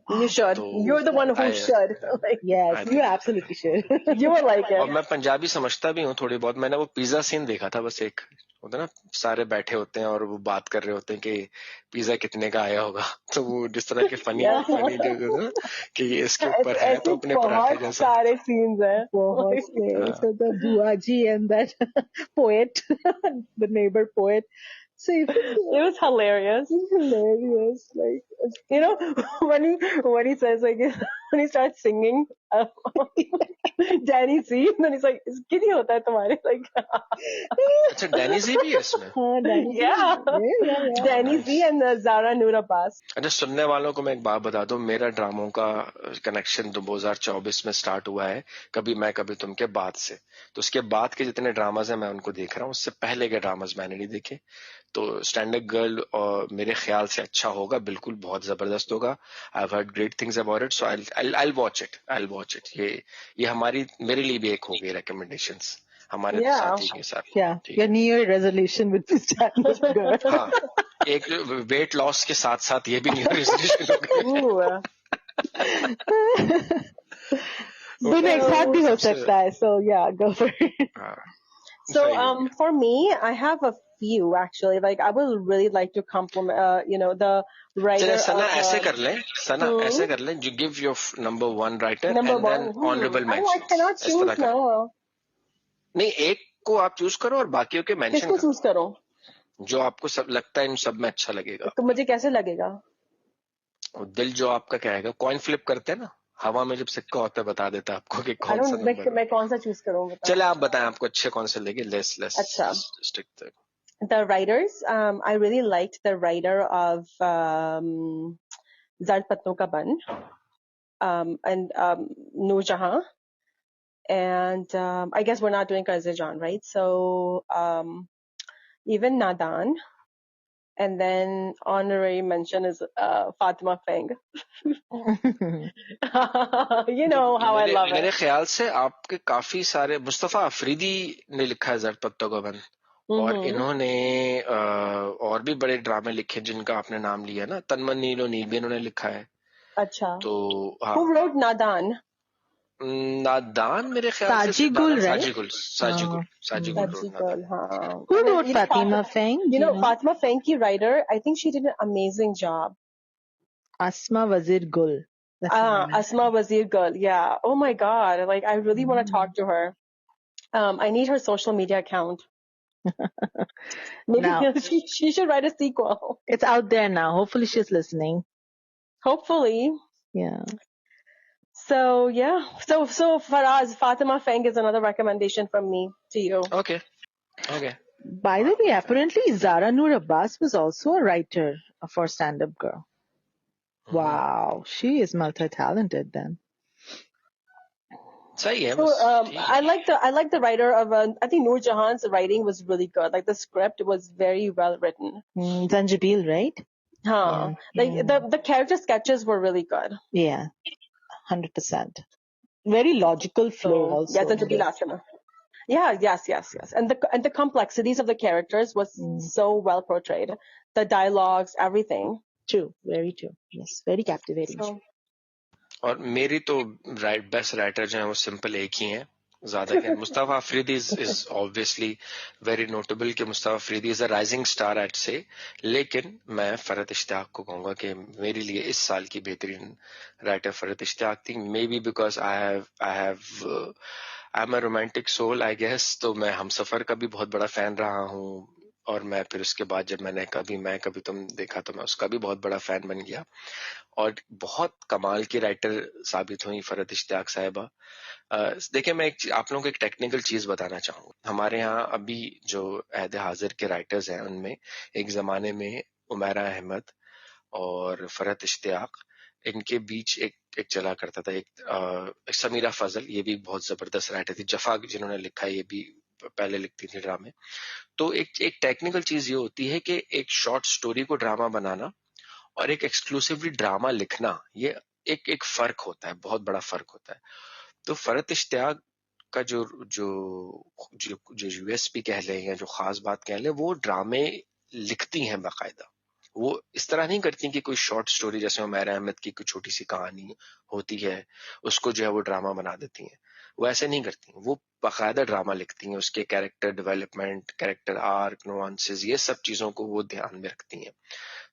You should. You're the one who should. Like, Yes, you absolutely should. you will like और it. मैं पंजाबी समझता भी हूँ थोड़ी बहुत. मैंने वो पिज्जा सीन देखा था बस. एक होता है ना, सारे बैठे होते हैं और वो बात कर रहे होते हैं कि पिज्जा कितने का आया होगा. तो वो जिस तरह के फनी जो कि ये इसके ऊपर है तो अपने पराठे बहुत जैसा. सारे scenes हैं. So the Buaji and that poet, the neighbor poet. So it was hilarious. Like, you know, when he says like when he starts singing, Danny Z, and then he's like, "Iski nahi hota hai tumhare?" Like, अच्छा, Danny जी भी है इसमें. Danny Z and Zara Noor Abbas. अच्छा, सुनने वालों को मैं एक बात बता दूं. मेरा ड्रामों का कनेक्शन 2024 में स्टार्ट हुआ है कभी मैं कभी तुम के बाद से. तो उसके बाद के जितने ड्रामाज हैं मैं उनको देख रहा हूँ. उससे पहले के ड्रामाज मैंने नहीं देखे. तो स्टैंड अप गर्ल मेरे ख्याल से अच्छा होगा, बिल्कुल बहुत जबरदस्त होगा. I have heard great things about it, so I watch it. ये मेरे लिए भी एक हो गई रिकमेंडेशंस हमारे साथी के साथ. your New Year resolution would be Stand Up Girl. हाँ, एक वेट लॉस के साथ साथ ये भी न्यू ईयर रेजोल्यूशन हो गया. दोनों एक साथ भी हो सकता है. So yeah, go for it. So for me, I have a few actually. Like I would really like to compliment, the writer. सना ऐसे कर ले. You give your number one writer and then honorable mentions. I cannot choose now. नहीं, एक को आप choose करो और बाकियों के मेंशन करो. किसको चूज करो? जो आपको सब लगता है इन सब में अच्छा लगेगा. तो मुझे कैसे लगेगा? दिल जो आपका कहेगा. कॉइन फ्लिप करते हैं ना, हवा में जब सिक्का होता है बता देता है आपको कि कौन सा नंबर. मैं कौन सा चूज करूँ? चले आप बताएं आपको अच्छे कौन से लगे. लेट्स अच्छा. Stick to the writers. I really liked the writer of Zard Patton Ka Ban and Noor Jahan. And I guess we're not doing Karze Jaan, right? So even Nadan. And then honorary mention is Fatima Feng. You know how I love it. मेरे ख्याल से आपके काफी सारे मुस्तफा अफरीदी ने लिखा है ज़र्द पत्तों का बन. और इन्होंने और भी बड़े ड्रामे लिखे जिनका आपने नाम लिया ना. तन्मन नीलो नील भी इन्होंने लिखा है. अच्छा. तो Who wrote Nadan? नादान मेरे ख्याल से साजी गुल. हाँ. Who wrote Fatima Feng? You know, Fatima Feng की writer, I think she did an amazing job. Asma Wazir Gul. Asma Wazir Gul. Yeah. Oh my God. Like I really want to talk to her. I need her social media account. Maybe Now she should write a sequel. it's out there now. Hopefully she's listening. Hopefully. Yeah. So yeah. So Faraz, Fatima Feng is another recommendation from me to you. Okay. By the way, apparently Zara Noor Abbas was also a writer for Stand Up Girl. Wow, she is multi-talented then. सही है So बस ठीक है. I like the writer of I think Noor Jahan's writing was really good. Like the script was very well written. Zanjabil, right? Huh. Like the character sketches were really good. Yeah, 100%. Very logical flow So also. yeah, Zanjabil Asana. Yeah, yes. And the complexities of the characters was so well portrayed. The dialogues, everything. True, very true. Yes, very captivating. So, और मेरी तो best writer जो है वो simple एक ही है. ज्यादा क्या, Mustafa Afridi is obviously very notable कि Mustafa Afridi is a rising star at से. लेकिन मैं फरहत इश्तियाक को कहूंगा कि मेरे लिए इस साल की बेहतरीन राइटर फरहत इश्तियाक थी. Maybe because I am a romantic soul I guess. तो मैं हमसफर का भी बहुत बड़ा फैन रहा हूँ, और मैं फिर उसके बाद जब मैंने कभी तुम देखा तो मैं उसका भी बहुत बड़ा फैन बन गया. और बहुत कमाल की राइटर साबित हुई फरहत इश्तियाक साहिबा. देखिए, मैं आप लोगों को एक टेक्निकल चीज बताना चाहूंगा. हमारे यहाँ अभी जो अहद हाजिर के राइटर्स हैं उनमें एक जमाने में उमैरा अहमद और फरहत इश्तियाक, इनके बीच एक चला करता था. एक समीरा फजल, ये भी बहुत जबरदस्त राइटर थी. जफा जिन्होंने लिखा है ये भी पहले लिखती थी ड्रामे. तो एक टेक्निकल चीज ये होती है कि एक शॉर्ट स्टोरी को ड्रामा बनाना और एक एक्सक्लूसिवली ड्रामा लिखना, ये एक फर्क होता है, बहुत बड़ा फर्क होता है. तो फरहत इश्तियाक का जो यूएसपी कह लें या जो खास बात कह लें, वो ड्रामे लिखती हैं बाकायदा. वो इस तरह नहीं करती कि कोई शॉर्ट स्टोरी जैसे उमैर अहमद की कोई छोटी सी कहानी होती है उसको जो है वो ड्रामा बना देती हैं. वो ऐसे नहीं करती, वो बाकायदा ड्रामा लिखती हैं. उसके character development, character arc, nuances, ये सब चीजों को वो ध्यान में रखती हैं.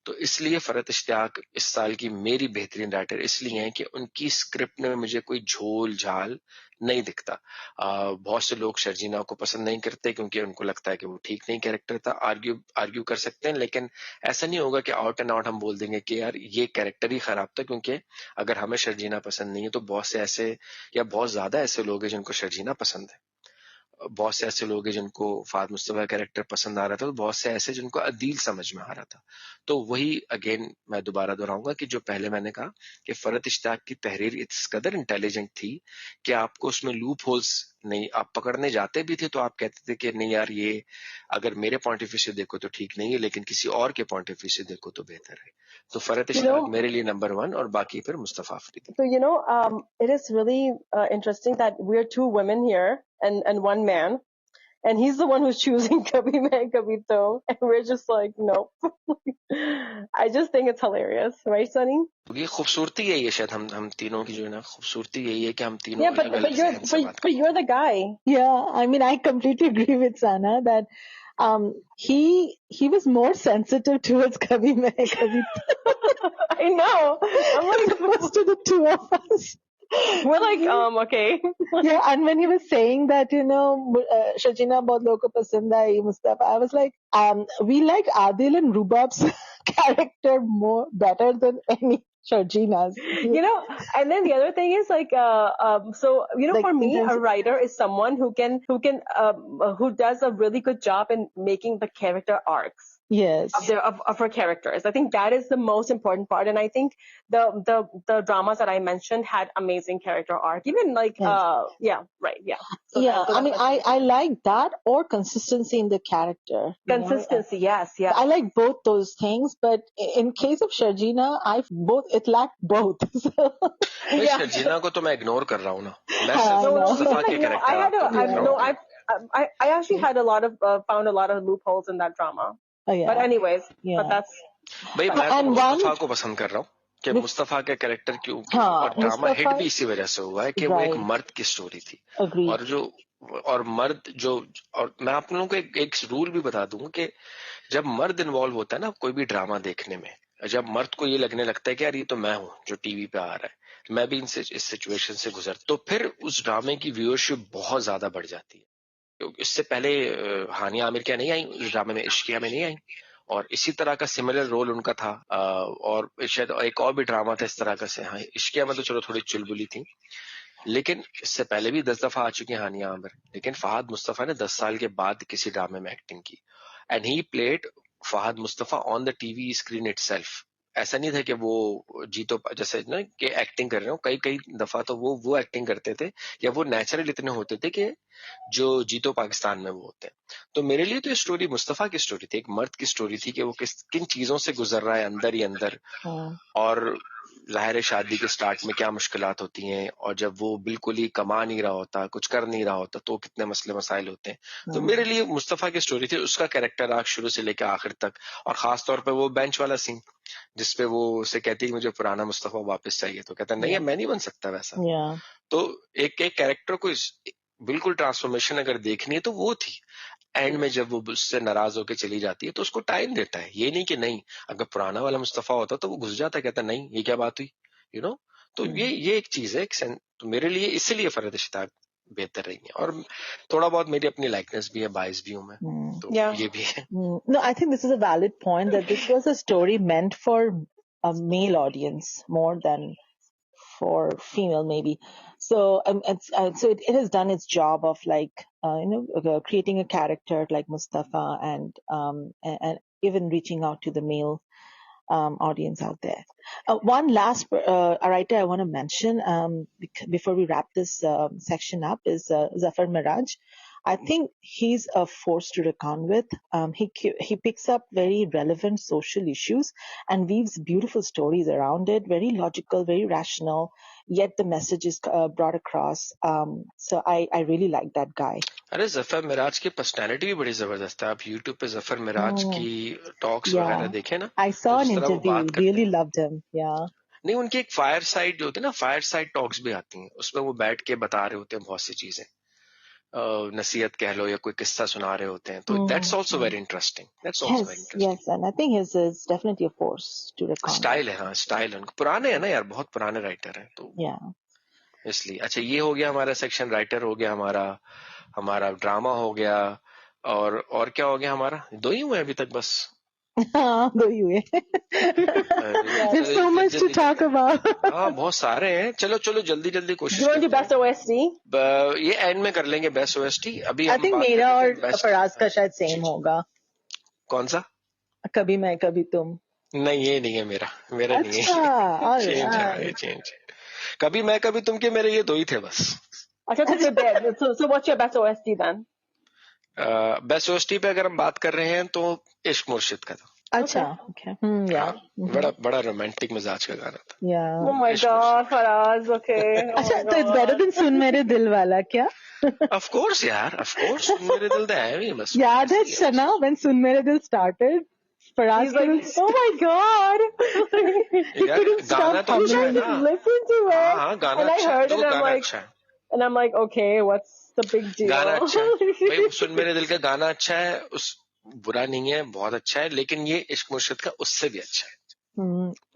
तो इसलिए फरहत इश्तियाक इस साल की मेरी बेहतरीन राइटर इसलिए हैं कि उनकी स्क्रिप्ट में मुझे कोई झोल झाल नहीं दिखता. बहुत से लोग शर्जीना को पसंद नहीं करते क्योंकि उनको लगता है कि वो ठीक नहीं कैरेक्टर था. आर्ग्यू कर सकते हैं, लेकिन ऐसा नहीं होगा कि आउट एंड आउट हम बोल देंगे कि यार ये कैरेक्टर ही खराब था. क्योंकि अगर हमें शर्जीना पसंद नहीं है तो बहुत से ऐसे या बहुत ज्यादा ऐसे लोग हैं जिनको शर्जीना पसंद है. बहुत से ऐसे लोग हैं जिनको फाद मुस्तफा कैरेक्टर पसंद आ रहा था, तो बहुत से ऐसे जिनको अदील समझ में आ रहा था. तो वही अगेन मैं दोबारा दोहराऊंगा कि जो पहले मैंने कहा कि फरहत इश्तियाक की तहरीर इस कदर इंटेलिजेंट थी कि आपको उसमें लूप होल्स नहीं, आप पकड़ने जाते भी थे तो आप कहते थे कि नहीं यार ये अगर मेरे पॉइंट ऑफ व्यू से देखो तो ठीक नहीं है, लेकिन किसी और के पॉइंट ऑफ व्यू से देखो तो बेहतर है. तो फरहत इश्तियाक मेरे लिए नंबर 1 और बाकी फिर Mustafa Afridi. So it is really interesting that we're two women here and one man, and he's the one who's choosing Kabhi Main Kabhi To, and we're just like, nope. I just think it's hilarious, right, Sunny? ये खूबसूरती यही है शायद हम तीनों की जो है ना खूबसूरती यही है कि हम तीनों Yeah, but you're the guy. Yeah, I mean, I completely agree with Sana that he was more sensitive towards Kabhi Main Kabhi To. I know. I'm like, opposed to the two of us. We're like, okay. Yeah, and when he was saying that, Shajina bahut logo ko pasand aayi, Mustafa, I was like, we like Adil and Rubab's character better than any Shajina's. And then the other thing is like, for me, a writer is someone who does a really good job in making the character arcs. Yes. Of her characters. I think that is the most important part, and I think the dramas that I mentioned had amazing character arc. Even like So I mean, I like that or consistency in the character. Consistency, yes. I like both those things, but in case of Sharjina, it lacked both. Sharjina को तो मैं ignore कर रहा हूँ ना. मैं मुस्तफा के character I actually had found a lot of loopholes in that drama. Oh, yeah. But anyways, but that's. भाई मैं तो मुस्तफा को पसंद कर रहा हूँ कि मुस्तफा का कैरेक्टर क्यों और ड्रामा हिट भी इसी वजह से हुआ है कि वो एक मर्द की स्टोरी थी. और मर्द और मैं आप लोगों को एक रूल भी बता दूंगा कि जब मर्द इन्वॉल्व होता है ना कोई भी ड्रामा देखने में, जब मर्द को ये लगने लगता है कि यार ये तो मैं हूँ जो टीवी पे आ रहा है, मैं भी इस सिचुएशन से गुजर, तो फिर उस ड्रामे की व्यूअरशिप बहुत ज्यादा बढ़ जाती है. इससे पहले हानिया आमिर क्या नहीं आई इस ड्रामे में, इश्किया में नहीं आई, और इसी तरह का सिमिलर रोल उनका था। और शायद एक और भी ड्रामा था इस तरह का से, हाँ इश्किया में तो चलो थोड़ी चुलबुली थी, लेकिन इससे पहले भी 10 दफा आ चुकी है हानिया आमिर। लेकिन फहद मुस्तफा ने 10 साल के बाद किसी ड्रामे में एक्टिंग की, and he played Fahad Mustafa on the TV screen itself. ऐसा नहीं था कि वो जीतो जैसे ना कि एक्टिंग कर रहे हो, कई कई दफा तो वो एक्टिंग करते थे, या वो नेचुरल इतने होते थे कि जो जीतो पाकिस्तान में वो होते हैं। तो मेरे लिए तो ये स्टोरी मुस्तफा की स्टोरी थी, एक मर्द की स्टोरी थी कि वो किन चीजों से गुजर रहा है अंदर ही अंदर, और जाहिर है शादी के स्टार्ट में क्या मुश्किलात होती हैं, और जब वो बिल्कुल ही कमा नहीं रहा होता, कुछ कर नहीं रहा होता, तो कितने मसले मसाइल होते हैं। तो मेरे लिए मुस्तफा की स्टोरी थी, उसका कैरेक्टर आर्क शुरू से लेकर आखिर तक, और खास तौर पे वो बेंच वाला सीन जिसपे वो उसे कहती है मुझे पुराना मुस्तफा वापस चाहिए, तो कहता नहीं है मैं नहीं बन सकता वैसा। तो एक एक कैरेक्टर को बिल्कुल ट्रांसफॉर्मेशन अगर देखनी है तो वो थी। एंड में जब वो उससे नाराज होकर चली जाती है तो उसको टाइम देता है, ये नहीं कि नहीं, अगर पुराना वाला मुस्तफा होता तो वो घुस जाता, कहता नहीं ये क्या बात हुई, यू नो। तो ये एक चीज है, तो मेरे लिए इसलिए फरहत शिताब बेहतर रही है, और थोड़ा बहुत मेरी अपनी लाइकनेस भी है, बायस भी हूं मैं, तो ये भी है। No, I think this is a valid point that this was a story meant for a male audience more than for female maybe. So it has done its job of like creating a character like Mustafa and even reaching out to the male audience out there. One last writer I want to mention before we wrap this section up is Zafar Miraj. I think he's a force to reckon with. He picks up very relevant social issues and weaves beautiful stories around it. Very logical, very rational. Yet the message is brought across. So I really like that guy. अरे जफर मिराज की personality भी बड़ी जबरदस्त है। आप YouTube पे जफर मिराज की talks वगैरह देखें ना, I saw an जिस तरह वो interview. बात करते Really हैं, loved him. Yeah. नहीं उनकी एक फायर साइड जो होती है ना, फायर साइड टॉक्स भी आती हैं, उसमें वो बैठ के बता रहे होते हैं बहुत सी चीजें, नसीहत कह लो या कोई किस्सा सुना रहे होते हैं, तो that's also very interesting, that's also very interesting. Yes, and I think his is definitely a force to reckon with. Style है, हाँ स्टाइल है उनका, पुराने है ना यार, बहुत पुराने राइटर हैं, तो इसलिए। अच्छा ये हो गया हमारा सेक्शन, राइटर हो गया हमारा ड्रामा हो गया, और क्या हो गया हमारा, दो ही हुए अभी तक बस। दो ही हुए। There's so much to talk about. हाँ बहुत सारे हैं, चलो जल्दी कोशिश Do you want to do best OST? ये एंड में कर लेंगे बेस्ट ओएसटी। अभी I think मेरा और फराज का शायद सेम होगा। कौन सा? कभी मैं कभी तुम। नहीं ये नहीं है मेरा नहीं है। चेंज कभी मैं कभी तुम के मेरे ये दो ही थे बस। अच्छा so what's your best OST then? Best OST पे अगर हम बात कर रहे हैं तो इश्क मुर्शिद का था। अच्छा okay. बड़ा रोमांटिक मिजाज का गाना था। Yeah. Oh my God, Faraz, okay. अच्छा तो it's better than सुन मेरे दिल वाला क्या? Of course यार, of course सुन मेरे दिल तो है ही बस। याद है सना when सुन मेरे दिल started? Faraz like, oh my God. गाना तो अच्छा है ना। Listen to it. हाँ गाना and अच्छा I heard है, it, गाना अच्छा है। And I'm like, okay, what's the big deal? गाना अच्छा है भाई, सुन मेरे दिल का गाना अच्छा है, उस बुरा नहीं है, बहुत अच्छा है, लेकिन ये इश्क मुर्शिद का उससे भी अच्छा है।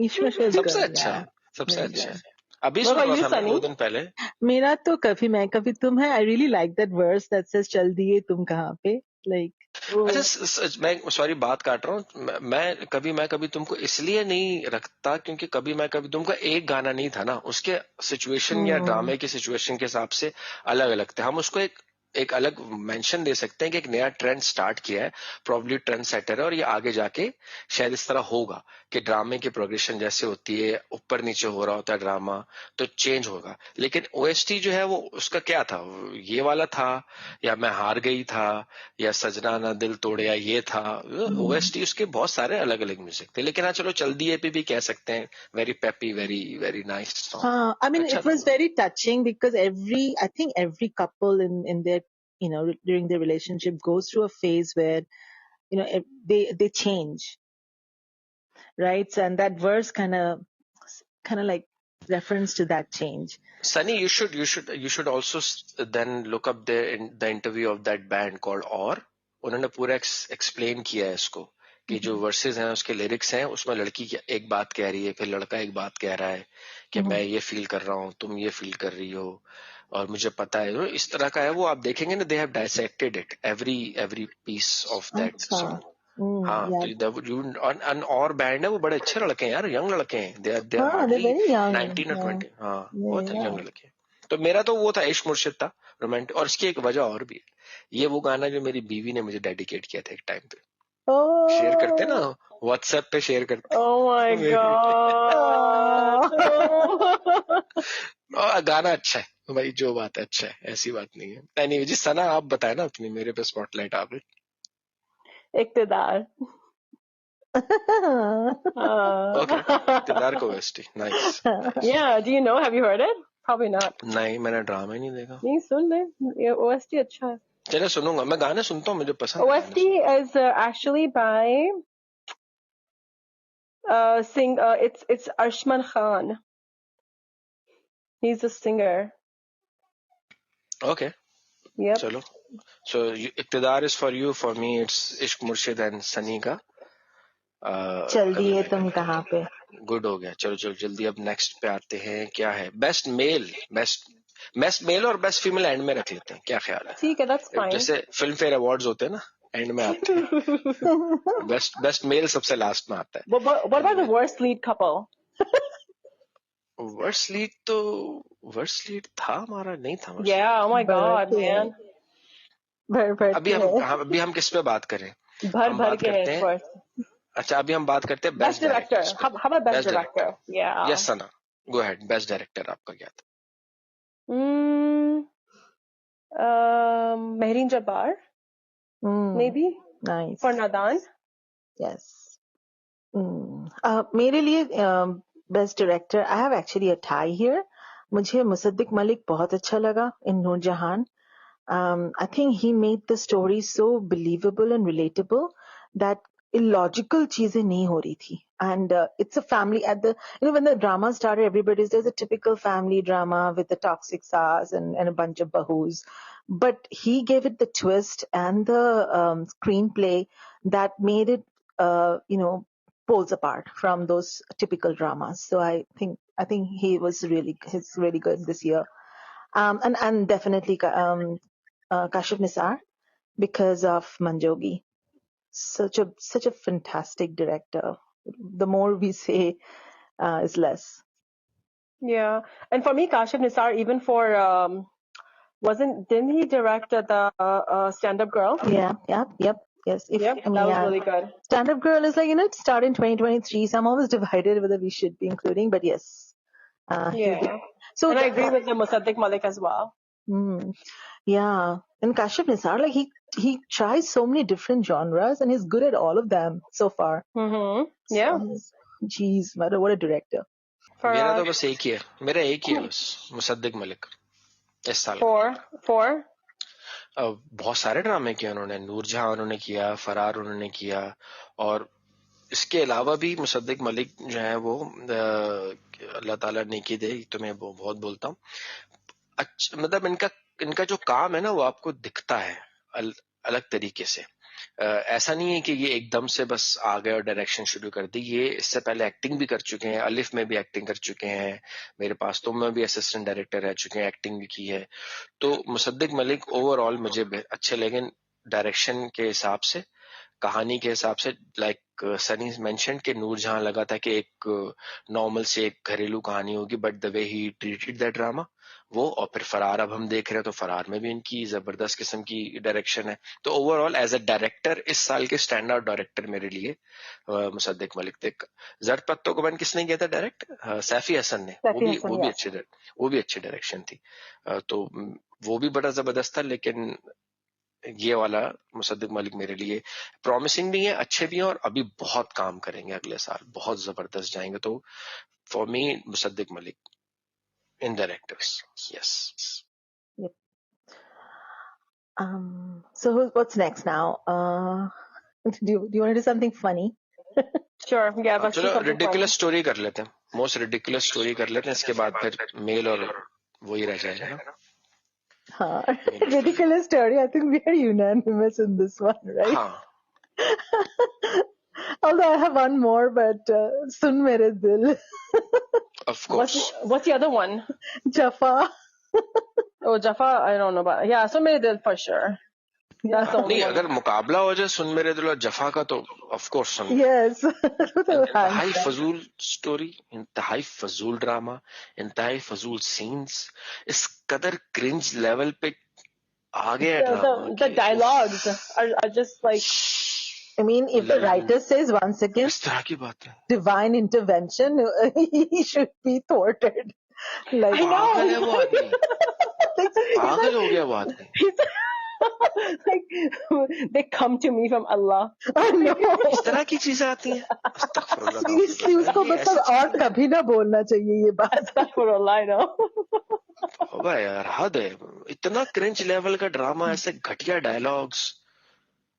इश्क मुर्शिद सबसे अच्छा है, सबसे अच्छा है। अभी सुन रहा था मैं 2 दिन पहले। मेरा तो कभी मैं कभी तुम है। I really like that verse that says चल दिए तुम कहाँ पे, like अच्छा मैं सॉरी बात काट रहा हूँ, मैं कभी तुमको इसलिए नहीं रखता क्योंकि कभी मैं कभी तुमका एक गाना नहीं था ना, उसके सिचुएशन या ड्रामे के सिचुएशन के हिसाब से अलग अलग थे। हम उसको एक अलग मेंशन दे सकते हैं कि एक नया ट्रेंड स्टार्ट किया है, प्रॉब्ली ट्रेंड सेटर है, और ये आगे जाके शायद इस तरह होगा कि ड्रामे की प्रोग्रेशन जैसे होती है, ऊपर नीचे हो रहा होता है ड्रामा, तो चेंज होगा। लेकिन ओएसटी जो है वो उसका क्या था, ये वाला था या मैं हार गई था या सजना ना दिल तोड़े या ये था, ओएसटी उसके बहुत सारे अलग अलग म्यूजिक थे। लेकिन हाँ चलो चल दिए पे भी कह सकते हैं, very peppy, very very nice song. I mean it was very touching because I think every couple in their during their relationship goes through a phase where they change, right? So, and that verse kind of like reference to that change. Sunny, you should also then look up the interview of that band called और, उन्होंने पूरा explain किया है इसको कि जो versus हैं उसके लिरिक्स हैं, उसमें लड़की एक बात कह रही है, फिर लड़का एक बात कह रहा है कि मैं ये फील कर रहा हूँ, तुम ये फील कर रही हो, और मुझे पता है, इस तरह का है वो। आप देखेंगे ना, they have dissected it, every piece of that अच्छा। सॉन्ग। हाँ, Yeah. तो और बैंड है वो, बड़े अच्छे लड़के हैं यार, यंग लड़के हैं, दे आर हाँ, they're हार्डली very young. 19 और Yeah. 20। हाँ, बहुत Yeah. यंग लड़के हैं। तो मेरा तो वो था, इश्क मुर्शिद था, रोमांटिक। और इसकी एक वजह और भी है, ये वो गाना जो मेरी बीवी ने मुझे डेडिकेट किया था एक टाइम पे। शेयर करते ना, Oh. व्हाट्सएप पे शेयर करते। Oh my God. और गाना अच्छा है भाई, जो बात है अच्छा है, ऐसी बात नहीं है। एनीवे जी, सना आप बताए ना अपनी, मेरे पे स्पॉटलाइट आ गई। इक्तदार। ओके, इक्तदार को वेस्टी, nice. Yeah, do you know? Have you heard it? Probably not. नहीं, मैंने ड्रामा ही नहीं देखा। नहीं, सुन ले, ये OST अच्छा है। चलो सुनूंगा, मैं गाने सुनता हूँ, मुझे पसंद है OST is actually by it's Arshman Khan. He's a singer. Okay, Yep. चलो। So Iqtidar is for you, for me it's Ishq Murshid and Sunny का चल दिए तुम कहाँ पे। गुड हो गया। चलो चलो जल्दी अब नेक्स्ट पे आते हैं। क्या है बेस्ट मेल, बेस्ट मेल और बेस्ट फीमेल एंड में रख लेते हैं, क्या ख्याल है? ठीक है, that's fine. जैसे फिल्म फेयर अवार्ड्स होते हैं ना, एंड में आते हैं। बेस्ट मेल सबसे लास्ट में आता है। What about the worst lead couple? Worst lead था हमारा, नहीं था worst Yeah, oh my God, man. भर अभी हम किस पे बात करें? भर हम भर बात के करते है हैं। first. अच्छा, अभी हम बात करते हैं Best बेस्ट director. डायरेक्टर्स पे। How about best director? Yeah. Yes Sana, go ahead. Best director आपका क्या था? Mehreen Jabbar, maybe. Nice. For Nadan. Yes. मेरे लिए best director, I have actually a tie here. मुझे मुसद्दिक मलिक बहुत अच्छा लगा इन Noorjahan. I think he made the story so believable and relatable that illogical चीजें नहीं हो रही थी. And it's a family at the, when the drama started, there's a typical family drama with the toxic sass and a bunch of bahus. But he gave it the twist and the screenplay that made it, poles apart from those typical dramas. So I think he's really good this year. And definitely Kashif Nisar because of Manjogi. Such a fantastic director. The more we say is less. Yeah, and for me, Kashif Nisar, even for didn't he direct the Stand Up Girl? Yep. Yes. Yep, that was really good. Stand Up Girl is like, it started in 2023, so I'm always divided whether we should be including, but yes. Yeah. So and I agree with the Musaddiq Malik as well. Yeah, and Kashif Nisar, like he tries so many different genres and he's good at all of them so far. Yeah. Jeez, what a director. मेरा तो बस एक ही है, मेरा एक ही है बस, मुसद्दिक मलिक इस साल। For बहुत सारे ड्रामे किए उन्होंने, नूरजहां उन्होंने किया, फरार उन्होंने किया, और इसके अलावा भी मुसद्दिक मलिक जो है वो अल्लाह ताला नेकी दे, तो मैं बहुत बोलता हूँ। अच्छा, मतलब इनका जो काम है ना वो आपको दिखता है अलग तरीके से। ऐसा नहीं है कि ये एकदम से बस आ गए और डायरेक्शन शुरू कर दी। ये इससे पहले एक्टिंग भी कर चुके हैं, अलिफ में भी एक्टिंग कर चुके हैं, मेरे पास तुम में भी असिस्टेंट डायरेक्टर रह चुके हैं, एक्टिंग भी की है। तो मुसद्दिक मलिक ओवरऑल मुझे अच्छे लगे डायरेक्शन के हिसाब से, कहानी के हिसाब से। लाइक सनी मेंशन के नूरजहां लगा था कि एक नॉर्मल से एक घरेलू कहानी होगी, but the way he treated that drama वो, और फिर फरार अब हम देख रहे हैं तो फरार में भी इनकी जबरदस्त किस्म की डायरेक्शन है। तो ओवरऑल एज अ डायरेक्टर इस साल के स्टैंड आउट डायरेक्टर मेरे लिए मुसद्दिक मलिक थे। जर्द पत्तों को बन किसने किया था डायरेक्ट? सैफी हसन ने। वो भी अच्छी डायरेक्शन थी। तो वो भी बड़ा जबरदस्त था, लेकिन ये वाला मुसद्दिक मलिक मेरे लिए प्रॉमिसिंग भी है, अच्छे भी हैं, और अभी बहुत काम करेंगे अगले साल, बहुत जबरदस्त जाएंगे। तो for me Mossadegh Malik in directors, yes. Yep. So what's next now? Do you want to do something funny? Sure, yeah, let's do चलो something ridiculous story कर लेते हैं, मोस्ट ridiculous story कर लेते हैं, इसके बाद फिर मेल और वही रह जाएगा ना। हाँ, ridiculous story. I think we are unanimous in this one, right? हाँ। Although I have one more, but Sun Mere Dil, Of course. What's the other one? Jaffa. Oh, Jaffa, I don't know about. Yeah, so Mere Dil for sure. That's the only नहीं, one. अगर मुकाबला हो जाए सुन मेरे दिल और जफा का तो ऑफ कोर्स सुन Yes. इंतहाई फजूल स्टोरी, इंतहाई फजूल ड्रामा, इंतहाई फजूल सीन्स, इस कदर क्रिंज लेवल पे आ गया drama The dialogues are just like. I mean, if the writer says once again इस तरह की बात है. divine intervention, he should be thwarted. Like, I know. पागल है वो आदमी, पागल हो गया वो आदमी. Like they come to me from Allah. I know. इस तरह की चीजें आती हैं. अस्तगफुरुल्लाह. Seriously, उसको मतलब और कभी ना बोलना चाहिए ये बात. Astaghfirullah, I know. होगा यार, हद है. इतना क्रिंज लेवल का ड्रामा, ऐसे घटिया डायलॉग्स.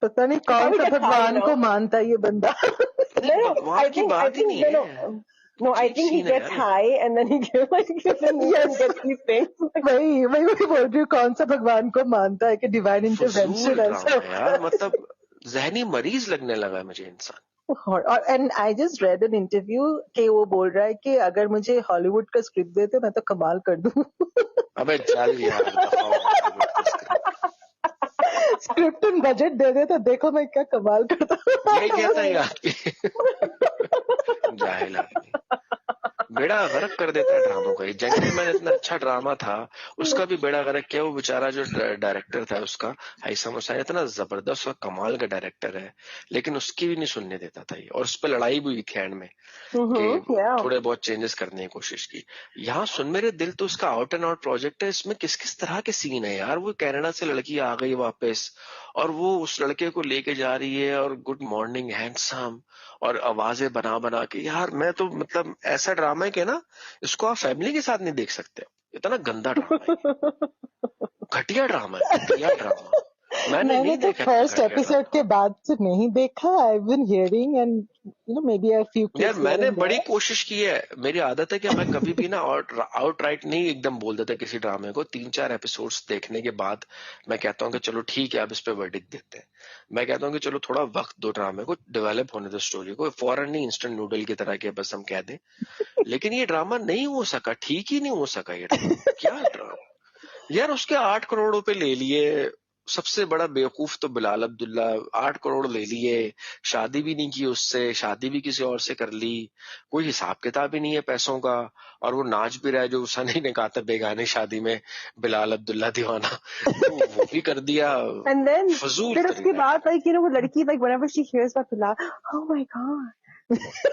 पता नहीं कौन सा Probably भगवान gets high, को no? मानता है ये बंदा. भगवान की बात ही नहीं है. No, I think he gets high and then he gets these things. वही बोल रही हूँ, कौन सा भगवान को मानता है कि डिवाइन फजूल इंटरवेंशन ड्रामा है यार, मतलब जहनी मरीज लगने लगा है मुझे इंसान. और and I just red an interview कि वो बोल रहा है कि अगर मुझे हॉलीवुड का स्क्रिप्ट देते मैं तो कमाल कर दूं. अबे चल यार, दफा हो. स्क्रिप्ट एंड बजट दे दे तो देखो मैं क्या कमाल करता हूँ. यही कहता है आदमी. जाहिल आदमी बेड़ा गर्क कर देता है ड्रामों का. जेंटलमैन इतना अच्छा ड्रामा था, उसका भी बेड़ा गर्क किया. वो बेचारा जो डायरेक्टर था उसका, हैसम हुसैन, इतना जबरदस्त और कमाल का डायरेक्टर है, लेकिन उसकी भी नहीं सुनने देता था ये. और उस पर लड़ाई भी हुई थी एंड में कि थोड़े बहुत चेंजेस करने की कोशिश की. यहाँ सुन मेरे दिल तो उसका आउट एंड आउट प्रोजेक्ट है. इसमें किस किस तरह के सीन है यार. वो कनाडा से लड़की आ गई वापस और वो उस लड़के को लेके जा रही है और गुड मॉर्निंग हैंडसम और आवाजें बना बना के. यार मैं तो मतलब ऐसा ड्रामा है कि ना, इसको आप फैमिली के साथ नहीं देख सकते. इतना गंदा ड्रामा है, घटिया ड्रामा है, घटिया ड्रामा. मैंने नहीं तो देखा फर्स्ट एपिसोड के बाद से नहीं देखा. I have been hearing and you know maybe a few यार. मैंने बड़ी कोशिश की है. मेरी आदत है कि मैं कभी भी ना आउट राइट नहीं एकदम बोल देता किसी ड्रामे को. 3-4 एपिसोड्स देखने के बाद मैं कहता हूँ कि चलो ठीक है, अब इस पे वर्डिक्ट देते हैं. मैं कहता हूँ कि चलो थोड़ा वक्त दो ड्रामे को, डेवलप होने दो स्टोरी को. फौरन नहीं इंस्टेंट नूडल की तरह के बस हम कह दें. लेकिन ये ड्रामा नहीं हो सका, ठीक ही नहीं हो सका ये ड्रामा. क्या ड्रामा यार. उसके 8 करोड़ रुपए ले लिए. सबसे बड़ा बेवकूफ तो बिलाल अब्दुल्ला. 8 करोड़ ले लिए, शादी भी नहीं की उससे, शादी भी किसी और से कर ली, कोई हिसाब किताब ही नहीं है पैसों का. और वो नाच भी रहा है जो सनी ने कहा था बेगाने शादी में, बिलाल अब्दुल्ला दीवाना. तो वो भी कर दिया. And then फजूल फिर उसके बाद like you know वो लड़की like whenever she hears about Bilal, oh my god,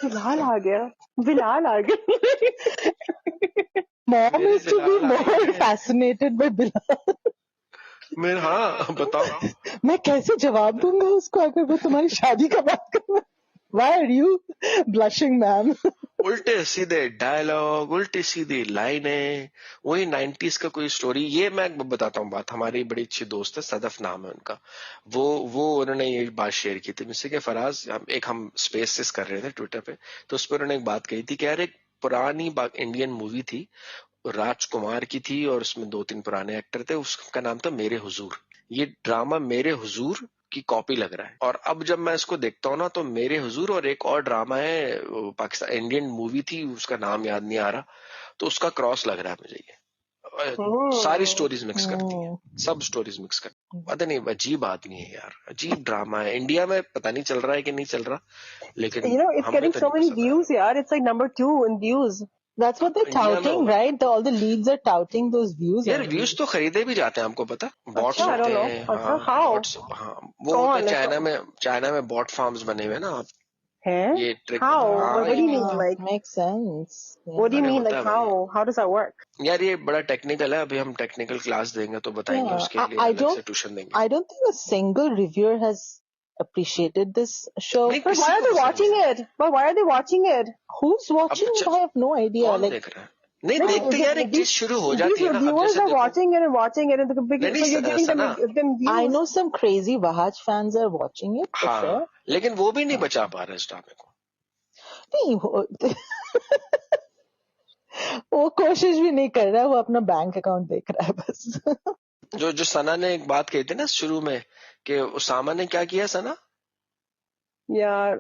Bilal आ गया, Bilal आ गया. Mom मेरे is to be Bilal uh more गए. fascinated by Bilal. मैं हाँ बताओ. मैं कैसे जवाब दूंगा उसको अगर वो तुम्हारी शादी का बात कर. Why are you blushing, ma'am? उल्टे सीधे डायलॉग, उल्टी सीधी लाइनें, वही 90s का कोई स्टोरी. ये मैं बताता हूँ बात. हमारी बड़ी अच्छी दोस्त है, सदफ नाम है उनका. वो उन्होंने ये बात शेयर की थी मुझसे कि फराज, हम स्पेसेस कर रहे थे ट्विटर पे, तो उस पर उन्होंने एक बात कही थी कि यार एक पुरानी इंडियन मूवी थी, राजकुमार की थी और उसमें 2-3 पुराने एक्टर थे. उसका नाम था मेरे हुजूर. ये ड्रामा मेरे हुजूर की कॉपी लग रहा है. और अब जब मैं इसको देखता हूँ ना, तो मेरे हुजूर और एक और ड्रामा है, पाकिस्तान इंडियन मूवी थी, उसका नाम याद नहीं आ रहा, तो उसका क्रॉस लग रहा है मुझे ये. सारी स्टोरीज मिक्स करती है, सब स्टोरीज मिक्स कर. पता नहीं, अजीब आदमी है यार, अजीब ड्रामा है. इंडिया में पता नहीं चल रहा है कि नहीं चल रहा, लेकिन You know it's getting so many views, yaar. It's like number 2 in views. That's what they're touting, right? All the leads are touting those views. यार व्यूज तो खरीदे भी जाते हैं, हमको पता. बॉट्स होते हैं. हाँ, वो चाइना में बॉट फार्म्स बने हुए हैं ना. ये trick. How? What do you mean? Like makes sense. What do you mean? Like how does that work? यार ये बड़ा टेक्निकल है. अभी हम टेक्निकल क्लास देंगे तो बताएंगे. उसके लिए अलग से ट्यूशन देंगे. I don't think a single reviewer has appreciated this show. But why are they watching it? But why are they watching it? Who's watching? I have no idea. कौन देख रहा है? नहीं देखते यार. एक चीज शुरू हो जाती है ना, viewers are watching it and watching it, and so you're giving them views. I know some crazy Wahaj fans are watching it. हाँ, लेकिन वो भी नहीं बचा पा रहे इस ड्रामे को. नहीं, वो कोशिश भी नहीं कर रहा है. वो अपना बैंक अकाउंट देख रहा है बस. जो सना ने एक बात कही थी ना शुरू में, कि उसामा ने क्या किया सना? यार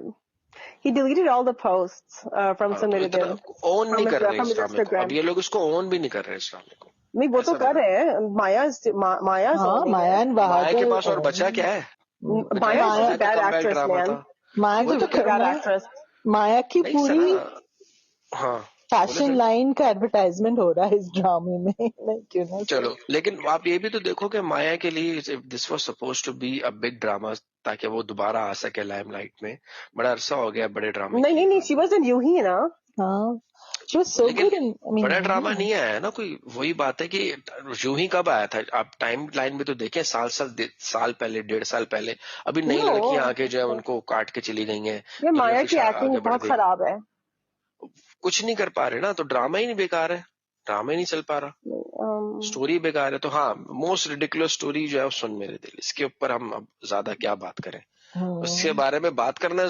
He deleted all the posts from हाँ, तो इतना Samiruddin ओन नहीं कर रहे from इस his ड्रामे को, अब Instagram. ये लोग इसको ओन भी नहीं कर रहे इस ड्रामे को। नहीं वो तो ऐसा कर लग रहा रहे हैं. Maya is हाँ, owning माया it. एंड माया के बहादुर पास और बचा क्या है? Maya is Maya just a का bad comeback actress, drama man. था माया वो She's तो just a क्या bad माया actress. माया की नहीं पूरी सना। हाँ बोले फैशन सर। लाइन का एडवर्टाइजमेंट हो रहा है इस ड्रामे में नहीं क्यों ना चलो लेकिन आप ये भी तो देखो कि माया के लिए this was suppose to be a big drama ताकि वो दोबारा आ सके लाइमलाइट में। बड़ा अरसा हो गया बड़े ड्रामे के लिए। नहीं she was in Yuhi ना. हाँ she was so लेकिन good in I mean बड़ा ड्रामा नहीं आया है ना कोई। वही बात है कि यूं ही कब आया था आप टाइम लाइन में तो देखें साल पहले 1.5 साल पहले। अभी नई No. लड़कियां आके जो है उनको काट के चली गई हैं। ये दुर्गा माया की फिशा एक्टिंग आगे बढ़ बहुत गई। खराब है. कुछ नहीं कर पा रहे ना तो ड्रामा ही नहीं बेकार है। ड्रामा ही नहीं चल पा रहा। स्टोरी बेकार है तो हाँ मोस्ट रिडिकुलस स्टोरी जो है वो सुन मेरे दिल। इसके ऊपर हम अब ज्यादा क्या बात करें। उसके बारे में बात करना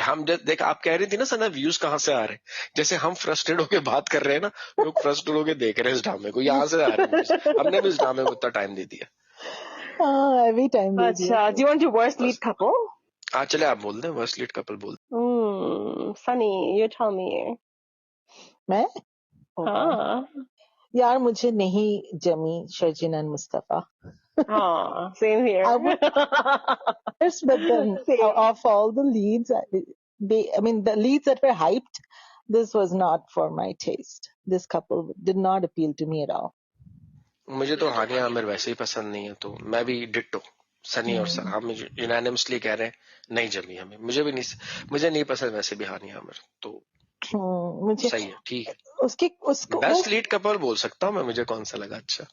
हम देख आप कह रही थी ना सना व्यूज कहाँ से आ रहे हैं। जैसे हम फ्रस्ट्रेट होके बात कर रहे हैं ना लोग फ्रस्ट्रेट होके देख रहे हैं इस ड्रामे को यहाँ से आ रहे हैं व्यूज। हमने भी इस ड्रामे को इतना टाइम दे दिया। हाँ एवरी टाइम दे दिया अच्छा. Do you want to worst lead couple? हाँ चले आप बोल दें वर्स्ट लीड कपल बोल Sunny, you tell me. मैं हाँ. यार मुझे नहीं जमी शर्जिन एंड मुस्तफा हाँ. Same here. I would but then Same. of all the leads the leads that were hyped this was not for my taste. This couple did not appeal to me at all. मुझे तो हानिया आमिर वैसे ही पसंद नहीं है तो मैं भी ditto Sunny और सर हम यूनानिमसली कह रहे हैं नहीं जमी हमें। मुझे नहीं पसंद वैसे भी हानिया आमिर तो मुझे सही है ठीक है। उसको बेस्ट लीड कपल बोल सकता हूँ मैं। मुझे कौन सा लगा अच्छा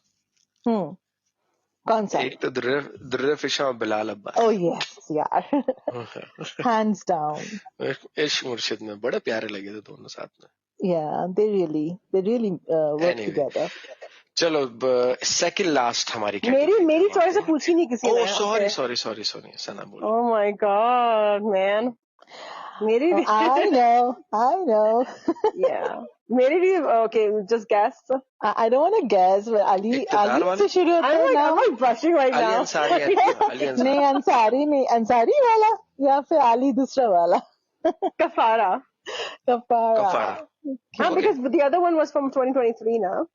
कौन सा? एक तो दुर्र फिशा और बिलाल अब्बास। Oh yes यार hands down. इश्क मुर्शिद में बड़े प्यारे लगे थे दोनों साथ में। Yeah, they really work Anyway, together. चलो सेकंड लास्ट हमारी मेरी चॉइस से पूछी नहीं किसी ने. सॉरी सना बोल। Oh my god, man. मेरी भी. I know. Yeah. मेरी भी. Okay, just guess. I don't want to guess, but Ali से शुरू होता है ना. I'm like brushing right Ali now. Ansari नहीं अंसारी वाला या फिर Ali दूसरा वाला. Kafara. कफारा। Because the other one was from 2023 now.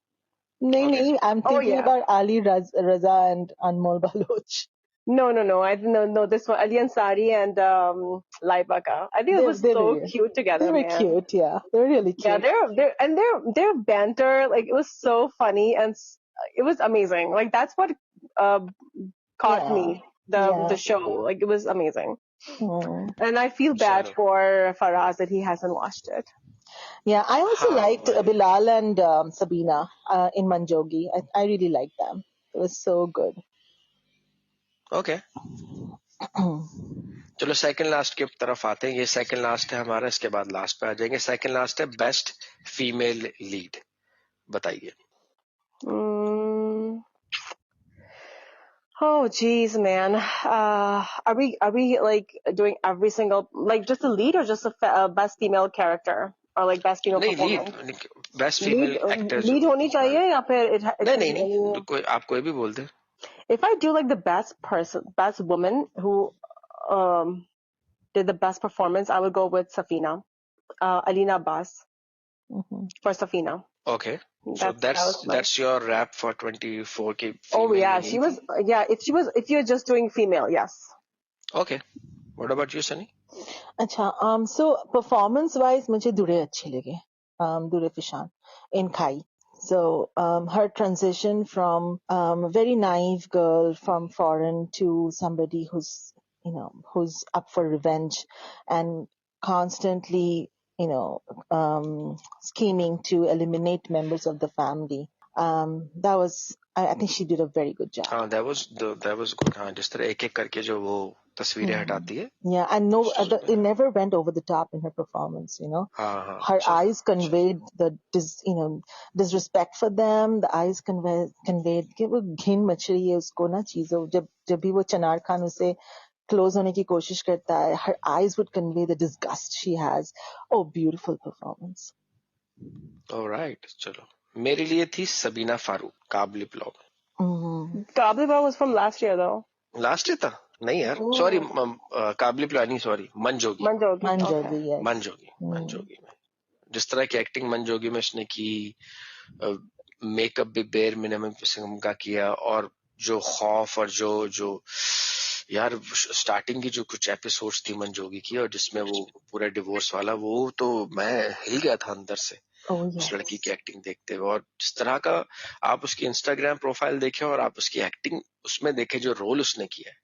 नहीं I'm thinking about Ali Raza and Anmol Baloch. No. No. This one, Ali Ansari and Laibaka. I think it was so cute together. They were cute, yeah. They were really cute. Yeah, their banter, like it was so funny and it was amazing. Like that's what caught me the show. Like it was amazing. And I feel bad for Faraz that he hasn't watched it. Yeah, I also liked Bilal and Sabina in Manjogi. I really liked them. It was so good. Okay चलो second last की तरफ आते हैं। ये second last है हमारा। इसके बाद लास्ट पे आ जाएंगे। सेकंड लास्ट है बेस्ट फीमेल लीड। बताइए। Oh geez, man. Are we like doing every single like just a lead or just a best female character or like best female performance? नहीं best female actor lead होनी चाहिए या फिर नहीं आप कोई भी बोल दे। If I do like the best woman who did the best performance, I would go with Safina, Alina Abbas for Safina. Okay, so that's your rap for 24K. Oh yeah, she was. Yeah, if you're just doing female, yes. Okay, what about you, Sunny? अच्छा, so performance wise मुझे दुरे अच्छे लगे. Dure Fishan in Khai. So her transition from a very naive girl from foreign to somebody who's up for revenge and constantly scheming to eliminate members of the family. That was I think she did a very good job. हाँ, that was good. हाँ, जिस तरह एक करके जो वो तस्वीरें हटाती है. Yeah, and it never went over the top in her performance. Her eyes conveyed the disrespect for them. The eyes conveyed कि वो घिन मचली है उसको ना चीजों जब भी वो चनार खान उसे close होने की कोशिश करता है. Her eyes would convey the disgust she has. Oh, beautiful performance. All right, चलो. मेरे लिए थी Sabina Farooq काबली pulao. Kaabli was from last year though. Last year था? नहीं यार, Oh. सॉरी, काबिल प्लानी, sorry, Manjogi Manjogi. Okay. Manjogi, yes. Manjogi में जिस तरह की एक्टिंग मंजोगी में उसने की, मेकअप भी बेयर मिनिमम किस्म का किया, और जो खौफ और जो यार स्टार्टिंग की जो कुछ एपिसोड्स थी मंजोगी की, और जिसमें वो पूरा डिवोर्स वाला, वो तो मैं हिल गया था अंदर से Oh, उस yes. लड़की की एक्टिंग देखते हुए। और जिस तरह का आप उसकी इंस्टाग्राम प्रोफाइल देखें और आप उसकी एक्टिंग उसमें देखें, जो रोल उसने किया है,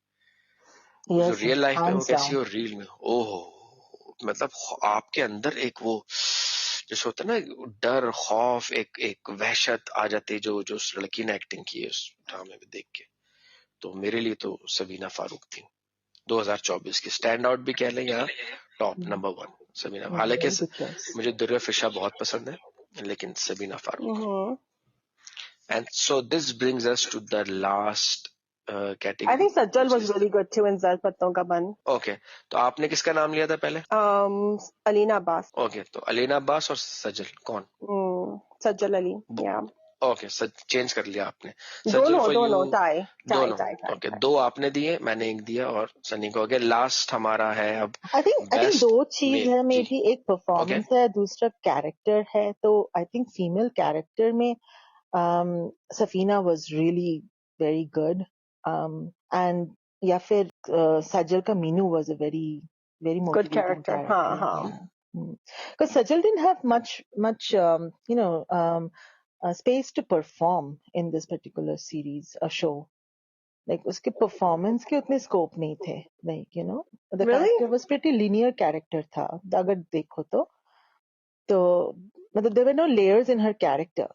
जो Yes, रियल लाइफ में वो hands कैसी down. हो, रील में, ओहो, मतलब आपके अंदर एक वो जैसे होता है ना, डर, खौफ, एक वहशत आ जाती है, जो उस लड़की ने एक्टिंग की है उस ड्रामे में देख के। तो मेरे लिए तो सबीना फारूक थी 2024 की स्टैंड आउट भी कह लें, या टॉप नंबर 1 सबीना। हालांकि Very good choice. मुझे दुर्गा फिशा बहुत पसंद है, लेकिन Sabina Farooq. Mm-hmm. And so this brings us to the last I category. think Sajjal was really good too in Zar Patton Ka Ban. Okay, तो आपने किसका नाम लिया था पहले? Alina Abbas. ओके, तो अलीना अब्बास और सजल कौन? Sajjal Ali. Yeah. Okay, change कर लिया आपने। दोनों फॉर यू tie. दोनों। ओके, 2 आपने दिए, मैंने 1 दिया, और सनी को हो गया। लास्ट हमारा है अब I think बेस्ट दो चीज है, मे जी। भी एक परफॉर्मेंस है, दूसरा कैरेक्टर है। तो आई थिंक फीमेल कैरेक्टर में Safina was really very good, and या फिर सजल का Meenu was a very very Good motivating character. character. हाँ. Because Sajal didn't have much space to perform in this particular series, a show. Like उसके performance के उतने scope नहीं थे. Like, you know, the Really? character was pretty linear character था. अगर देखो तो मतलब there were no layers in her character.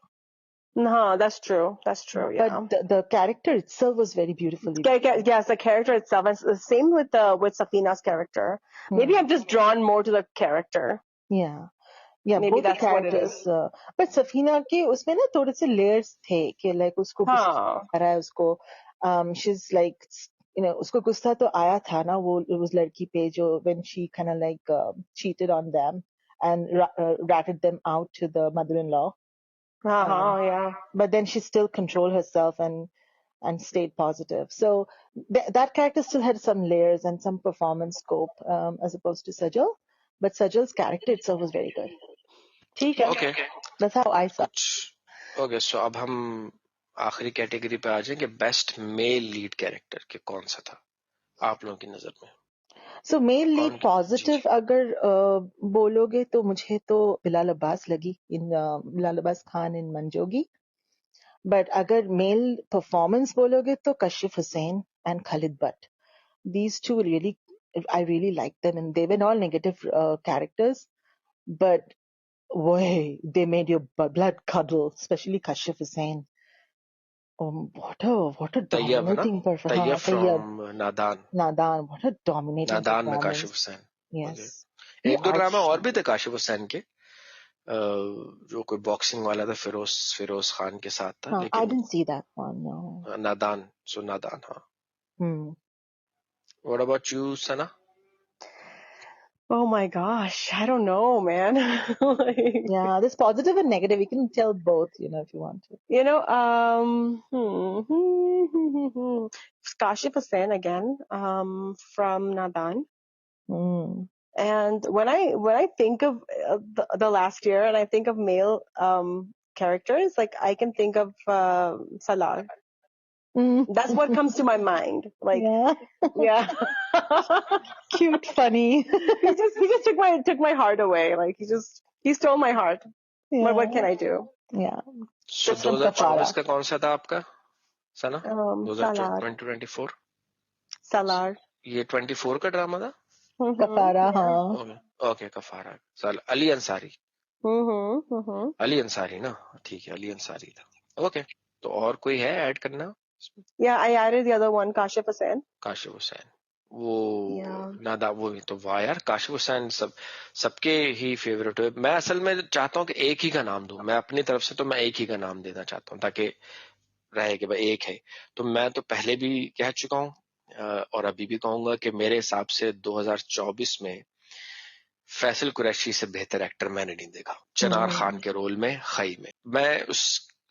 No, that's true. That's true. Yeah. But the character itself was very beautifully. Yes, the character itself. And the same with Safina's character. Maybe I'm just drawn more to the character. Yeah. Yeah, Maybe both the that's what it characters. is. But Safina के उसमें ना थोड़े से layers थे कि like उसको गुस्सा आ रहा है उसको. She's like, you know, उसको गुस्सा तो आया था ना वो उस लड़की पे जो when she kind of like cheated on them and ratted them out to the mother-in-law. Yeah. But then she still controlled herself and stayed positive. So that character still had some layers and some performance scope as opposed to Sajal. But Sajal's character itself was very good. ठीक है. Okay, That's how I saw. Okay, so अब हम आखिरी category पे आ जाएंगे, best male lead character के कौन सा था आप लोगों की नजर में? So मेल लीड पॉजिटिव अगर बोलोगे तो मुझे तो बिलाल अब्बास लगी इन बिलाल अब्बास खान इन मंजोगी. बट अगर मेल परफॉर्मेंस बोलोगे तो Kashif Hussain and Khalid Bhatt. These two really, I really liked them, and they were all negative characters, but way they made your blood cuddle, especially Kashif Hussain. What a dominating performance. Tayyab from नादान. What a dominating नादान में performance. Kashif Hussain. Yes. एक दो drama और भी थे काशिफ हुसैन के, जो कोई बॉक्सिंग वाला था, फिरोज खान के साथ था. लेकिन I didn't see that one. No. नादान, हाँ. What about you, Sana? Oh my gosh, I don't know, man. Yeah, there's positive and negative. You can tell both, you know, if you want to. You know, Kashif Hussain again, from Nadan. And when I think of the last year, and I think of male characters, like I can think of Salar. That's what comes to my mind. Like, yeah. Cute, funny. he just took my heart away. Like he stole my heart. Yeah. What can I do? Yeah. So 2024 का कौन सा था आपका, सना? 2024. 2024. Salar. ये 24 का drama था? कफारा, हाँ. Okay, कफारा. Ali Ansari. Ali Ansari ना, ठीक है, अली अंसारी था. ओके, तो और कोई है ऐड करना? Yeah, I added the other one, Kashif Hussain. Kashif Hussain, वो नादा, वो तो वाह यार, काशिफ हुसैन सबके ही फेवरेट है. मैं असल में चाहता हूँ कि एक ही का नाम दूं. मैं अपनी तरफ से तो मैं एक ही का नाम देना चाहता हूँ, ताकि रहे कि भाई एक है. तो मैं तो पहले भी कह चुका हूँ और अभी भी कहूंगा कि मेरे हिसाब से 2024 में फैसल कुरैशी से बेहतर एक्टर मैंने नहीं देखा. चनार खान के रोल में, खई में, मैं उस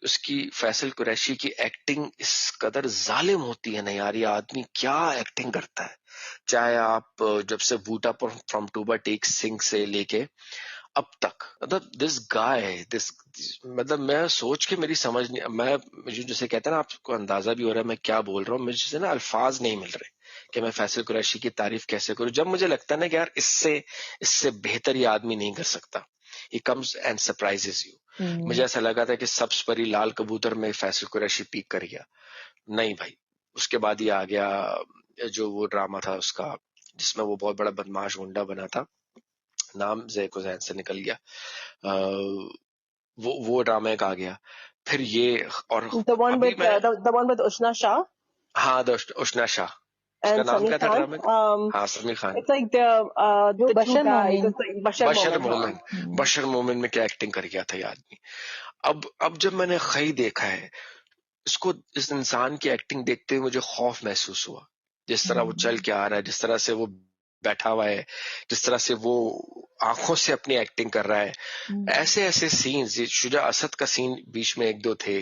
उसकी फैसल कुरैशी की एक्टिंग इस कदर जालिम होती है ना यार, ये आदमी क्या एक्टिंग करता है। चाहे आप जब से बूटा फ्रॉम टूबा टेक सिंह से लेके अब तक, मतलब दिस गाय, दिस, मतलब मैं सोच के मेरी समझ नहीं, मैं मुझे जैसे कहते हैं ना, आपको अंदाजा भी हो रहा है मैं क्या बोल रहा हूँ, मुझे जैसे ना अल्फाज नहीं मिल रहे कि मैं फैसल कुरैशी की तारीफ कैसे करूं, जब मुझे लगता है ना कि यार इससे बेहतर ये आदमी नहीं कर सकता। He comes and surprises you. मुझे ऐसा लगा था कि सब्ज परी लाल कबूतर में फैसल कुरैशी पीक कर गया, नहीं भाई। उसके बाद ही आ गया जो वो ड्रामा था उसका, जिसमें वो बहुत बड़ा बदमाश गुंडा बना था, नाम ज़हन से निकल गया, वो ड्रामा एक आ गया। फिर ये, और The one अभी with मैं, the one with Ushna Shah हाँ उष्णा शाह, उसका and नाम Sunny क्या था Khan. ड्रामे का? हाँ समीर खान। It's like वो the two बशर guys. मोमिन। It's like Bashar Bashar Momin. मोमिन, बशर मोमिन में क्या एक्टिंग कर गया था ये आदमी। अब जब मैंने खई देखा है इसको, इस इंसान की एक्टिंग देखते हुए मुझे खौफ महसूस हुआ। जिस तरह वो चल के आ रहा है, जिस तरह से वो बैठा हुआ है, जिस तरह से वो आंखों से अपनी एक्टिंग कर रहा है, ऐसे ऐसे सीन्स, शुजा असद का सीन बीच में एक दो थे,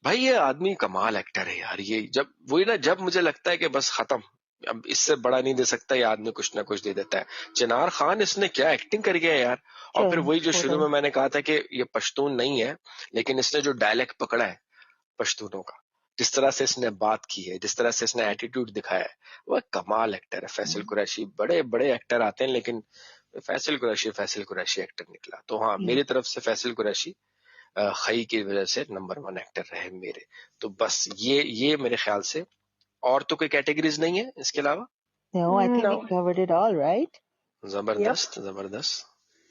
भाई ये आदमी कमाल एक्टर है यार। ये जब वही ना, जब मुझे लगता है कि बस खत्म, अब इससे बड़ा नहीं दे सकता, ये आदमी कुछ ना कुछ दे देता है। चिनार खान, इसने क्या एक्टिंग कर गया यार। और फिर वही जो शुरू में मैंने कहा था कि ये पश्तून नहीं है, लेकिन इसने जो डायलेक्ट पकड़ा है पश्तूनों का, जिस तरह से इसने बात की है, जिस तरह से इसने एटीट्यूड दिखाया है, वह कमाल एक्टर है। फैसल कुरैशी, बड़े बड़े एक्टर आते हैं लेकिन फैसल कुरैशी एक्टर निकला। तो हाँ, मेरी तरफ से फैसल कुरैशी खई की वजह से नंबर 1 एक्टर रहे मेरे। तो बस ये मेरे ख्याल से, और तो कोई कैटेगरीज नहीं है इसके अलावा। No, I think we covered it all, right? जबरदस्त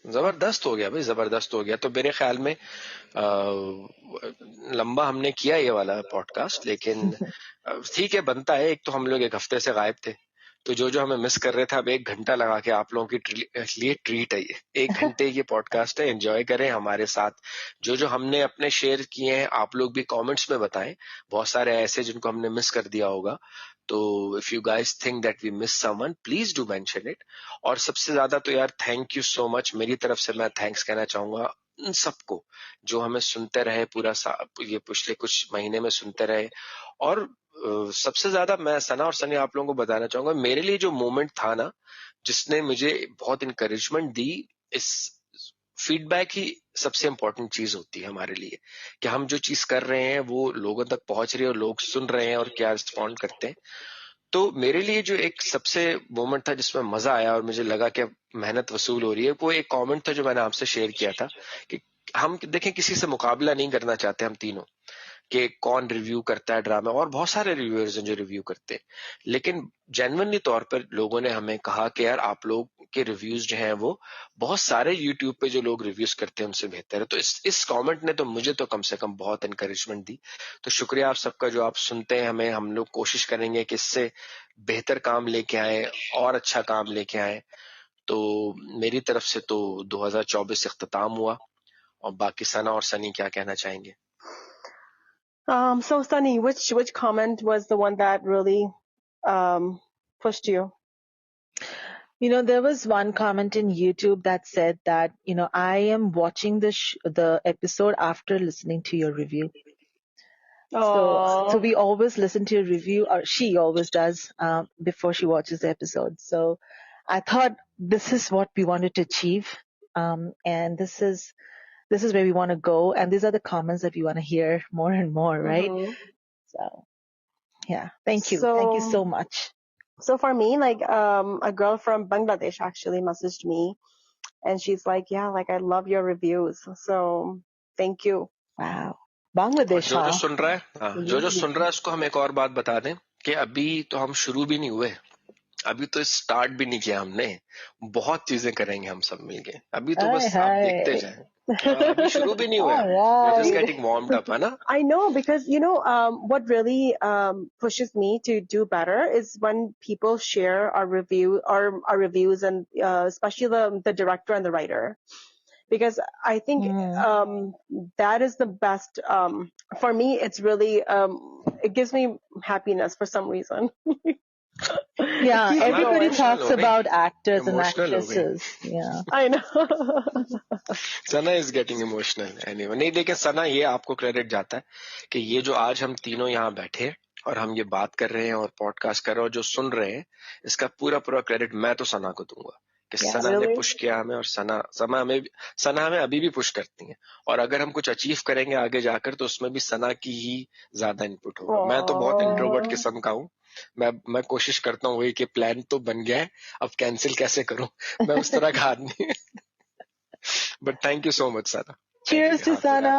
जबरदस्त हो गया भाई, जबरदस्त हो गया। तो मेरे ख्याल में लंबा हमने किया ये वाला पॉडकास्ट, लेकिन ठीक है, बनता है। एक तो हम लोग एक हफ्ते से गायब थे, तो जो हमें मिस कर रहे थे, अब 1 घंटा लगा के आप लोगों की लिए ट्रीट है ये। 1 घंटे की पॉडकास्ट है, एंजॉय करें हमारे साथ। जो हमने अपने शेयर किए हैं, आप लोग भी कमेंट्स में बताएं। बहुत सारे ऐसे जिनको हमने मिस कर दिया होगा, तो if you guys think that we miss someone, please do mention it. और सबसे ज्यादा तो यार थैंक यू सो मच, मेरी तरफ से मैं थैंक्स कहना चाहूंगा उन सबको जो हमें सुनते रहे, पूरा ये पिछले कुछ महीने में सुनते रहे। और सबसे ज्यादा मैं सना और सनी आप लोगों को बताना चाहूंगा, मेरे लिए जो मोमेंट था ना, जिसने मुझे बहुत इंकरेजमेंट दी, इस फीडबैक ही सबसे इंपॉर्टेंट चीज होती है हमारे लिए, कि हम जो चीज कर रहे हैं वो लोगों तक पहुंच रही है और लोग सुन रहे हैं और क्या रिस्पॉन्ड करते हैं। तो मेरे लिए जो एक सबसे मोमेंट था जिसमें मजा आया और मुझे लगा कि मेहनत वसूल हो रही है, वो एक कमेंट था जो मैंने आपसे शेयर किया था कि हम देखें, किसी से मुकाबला नहीं करना चाहते हम तीनों कि कौन रिव्यू करता है ड्रामा, और बहुत सारे रिव्यूअर्स हैं जो रिव्यू करते हैं, लेकिन जेन्युइनली तौर पर लोगों ने हमें कहा कि यार आप लोग के रिव्यूज जो हैं वो बहुत सारे यूट्यूब पे जो लोग रिव्यूज करते हैं उनसे बेहतर है। तो इस कमेंट ने तो मुझे तो कम से कम बहुत एनकरेजमेंट दी। तो शुक्रिया आप सबका जो आप सुनते हैं हमें। हम लोग कोशिश करेंगे कि इससे बेहतर काम लेके आए और अच्छा काम लेके आए। तो मेरी तरफ से तो 2024 इख्तिताम हुआ, और बाकी सना और सनी क्या कहना चाहेंगे? So Sunny, which comment was the one that really pushed you? You know, there was one comment in YouTube that said that, you know, I am watching the episode after listening to your review. So we always listen to your review, or she always does, before she watches the episode. So I thought this is what we wanted to achieve, and this is where we want to go, and these are the comments that we want to hear more and more, right? So yeah, thank you so much. So for me, like a girl from Bangladesh actually messaged me, and she's like, yeah, like I love your reviews. So thank you. Wow. Bangladesh. जो सुन रहा है, जो सुन रहा है उसको हम एक और बात बता दें कि अभी तो हम शुरू भी नहीं हुए, अभी तो स्टार्ट भी नहीं किया हमने, बहुत चीजें करेंगे हम सब मिलके। अभी तो बस आप देखते जाएं। अभी शुरू भी नहीं हुए हम, we're just getting warmed up, है ना? I know, because you know what really pushes me to do better is when people share our reviews, and especially the director and the writer, because I think that is the best. For me, it's really it gives me happiness for some reason. Yeah, Keep everybody going. talks Emotional हो गई, about actors and emotional हो गई. actresses. Yeah. I know. Sana is getting emotional anyway. नहीं, लेकिन सना ये आपको credit जाता है कि ये जो आज हम तीनों यहाँ बैठे हैं और हम ये बात कर रहे हैं और पॉडकास्ट कर रहे हैं और जो सुन रहे हैं, इसका पूरा पूरा क्रेडिट मैं तो सना को दूंगा कि Yeah, सना ने really? पुश किया हमें, और सना हमें अभी भी पुश करती है. और अगर हम कुछ अचीव करेंगे आगे जाकर तो उसमें भी सना की ही ज्यादा इनपुट होगा. मैं तो बहुत इंट्रोवर्ट Aww. किस्म का हूँ. मैं कोशिश करता हूँ वही कि प्लान तो बन गया है, अब कैंसिल कैसे करूं. मैं उस तरह का आदमी. But thank you so much Sana. cheers to Sana.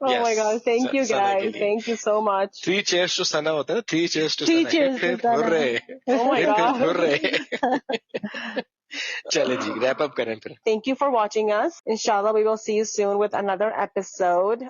Oh my God. Thank you सना के guys. लिए Thank you so much. 3 cheers to सना होता है. 3 cheers to Three Sana. cheers to hip Sana. Hurray. Oh my hip God. Hurray. चले जी, wrap up करें फिर. Thank you for watching us. Inshallah, we will see you soon with another episode.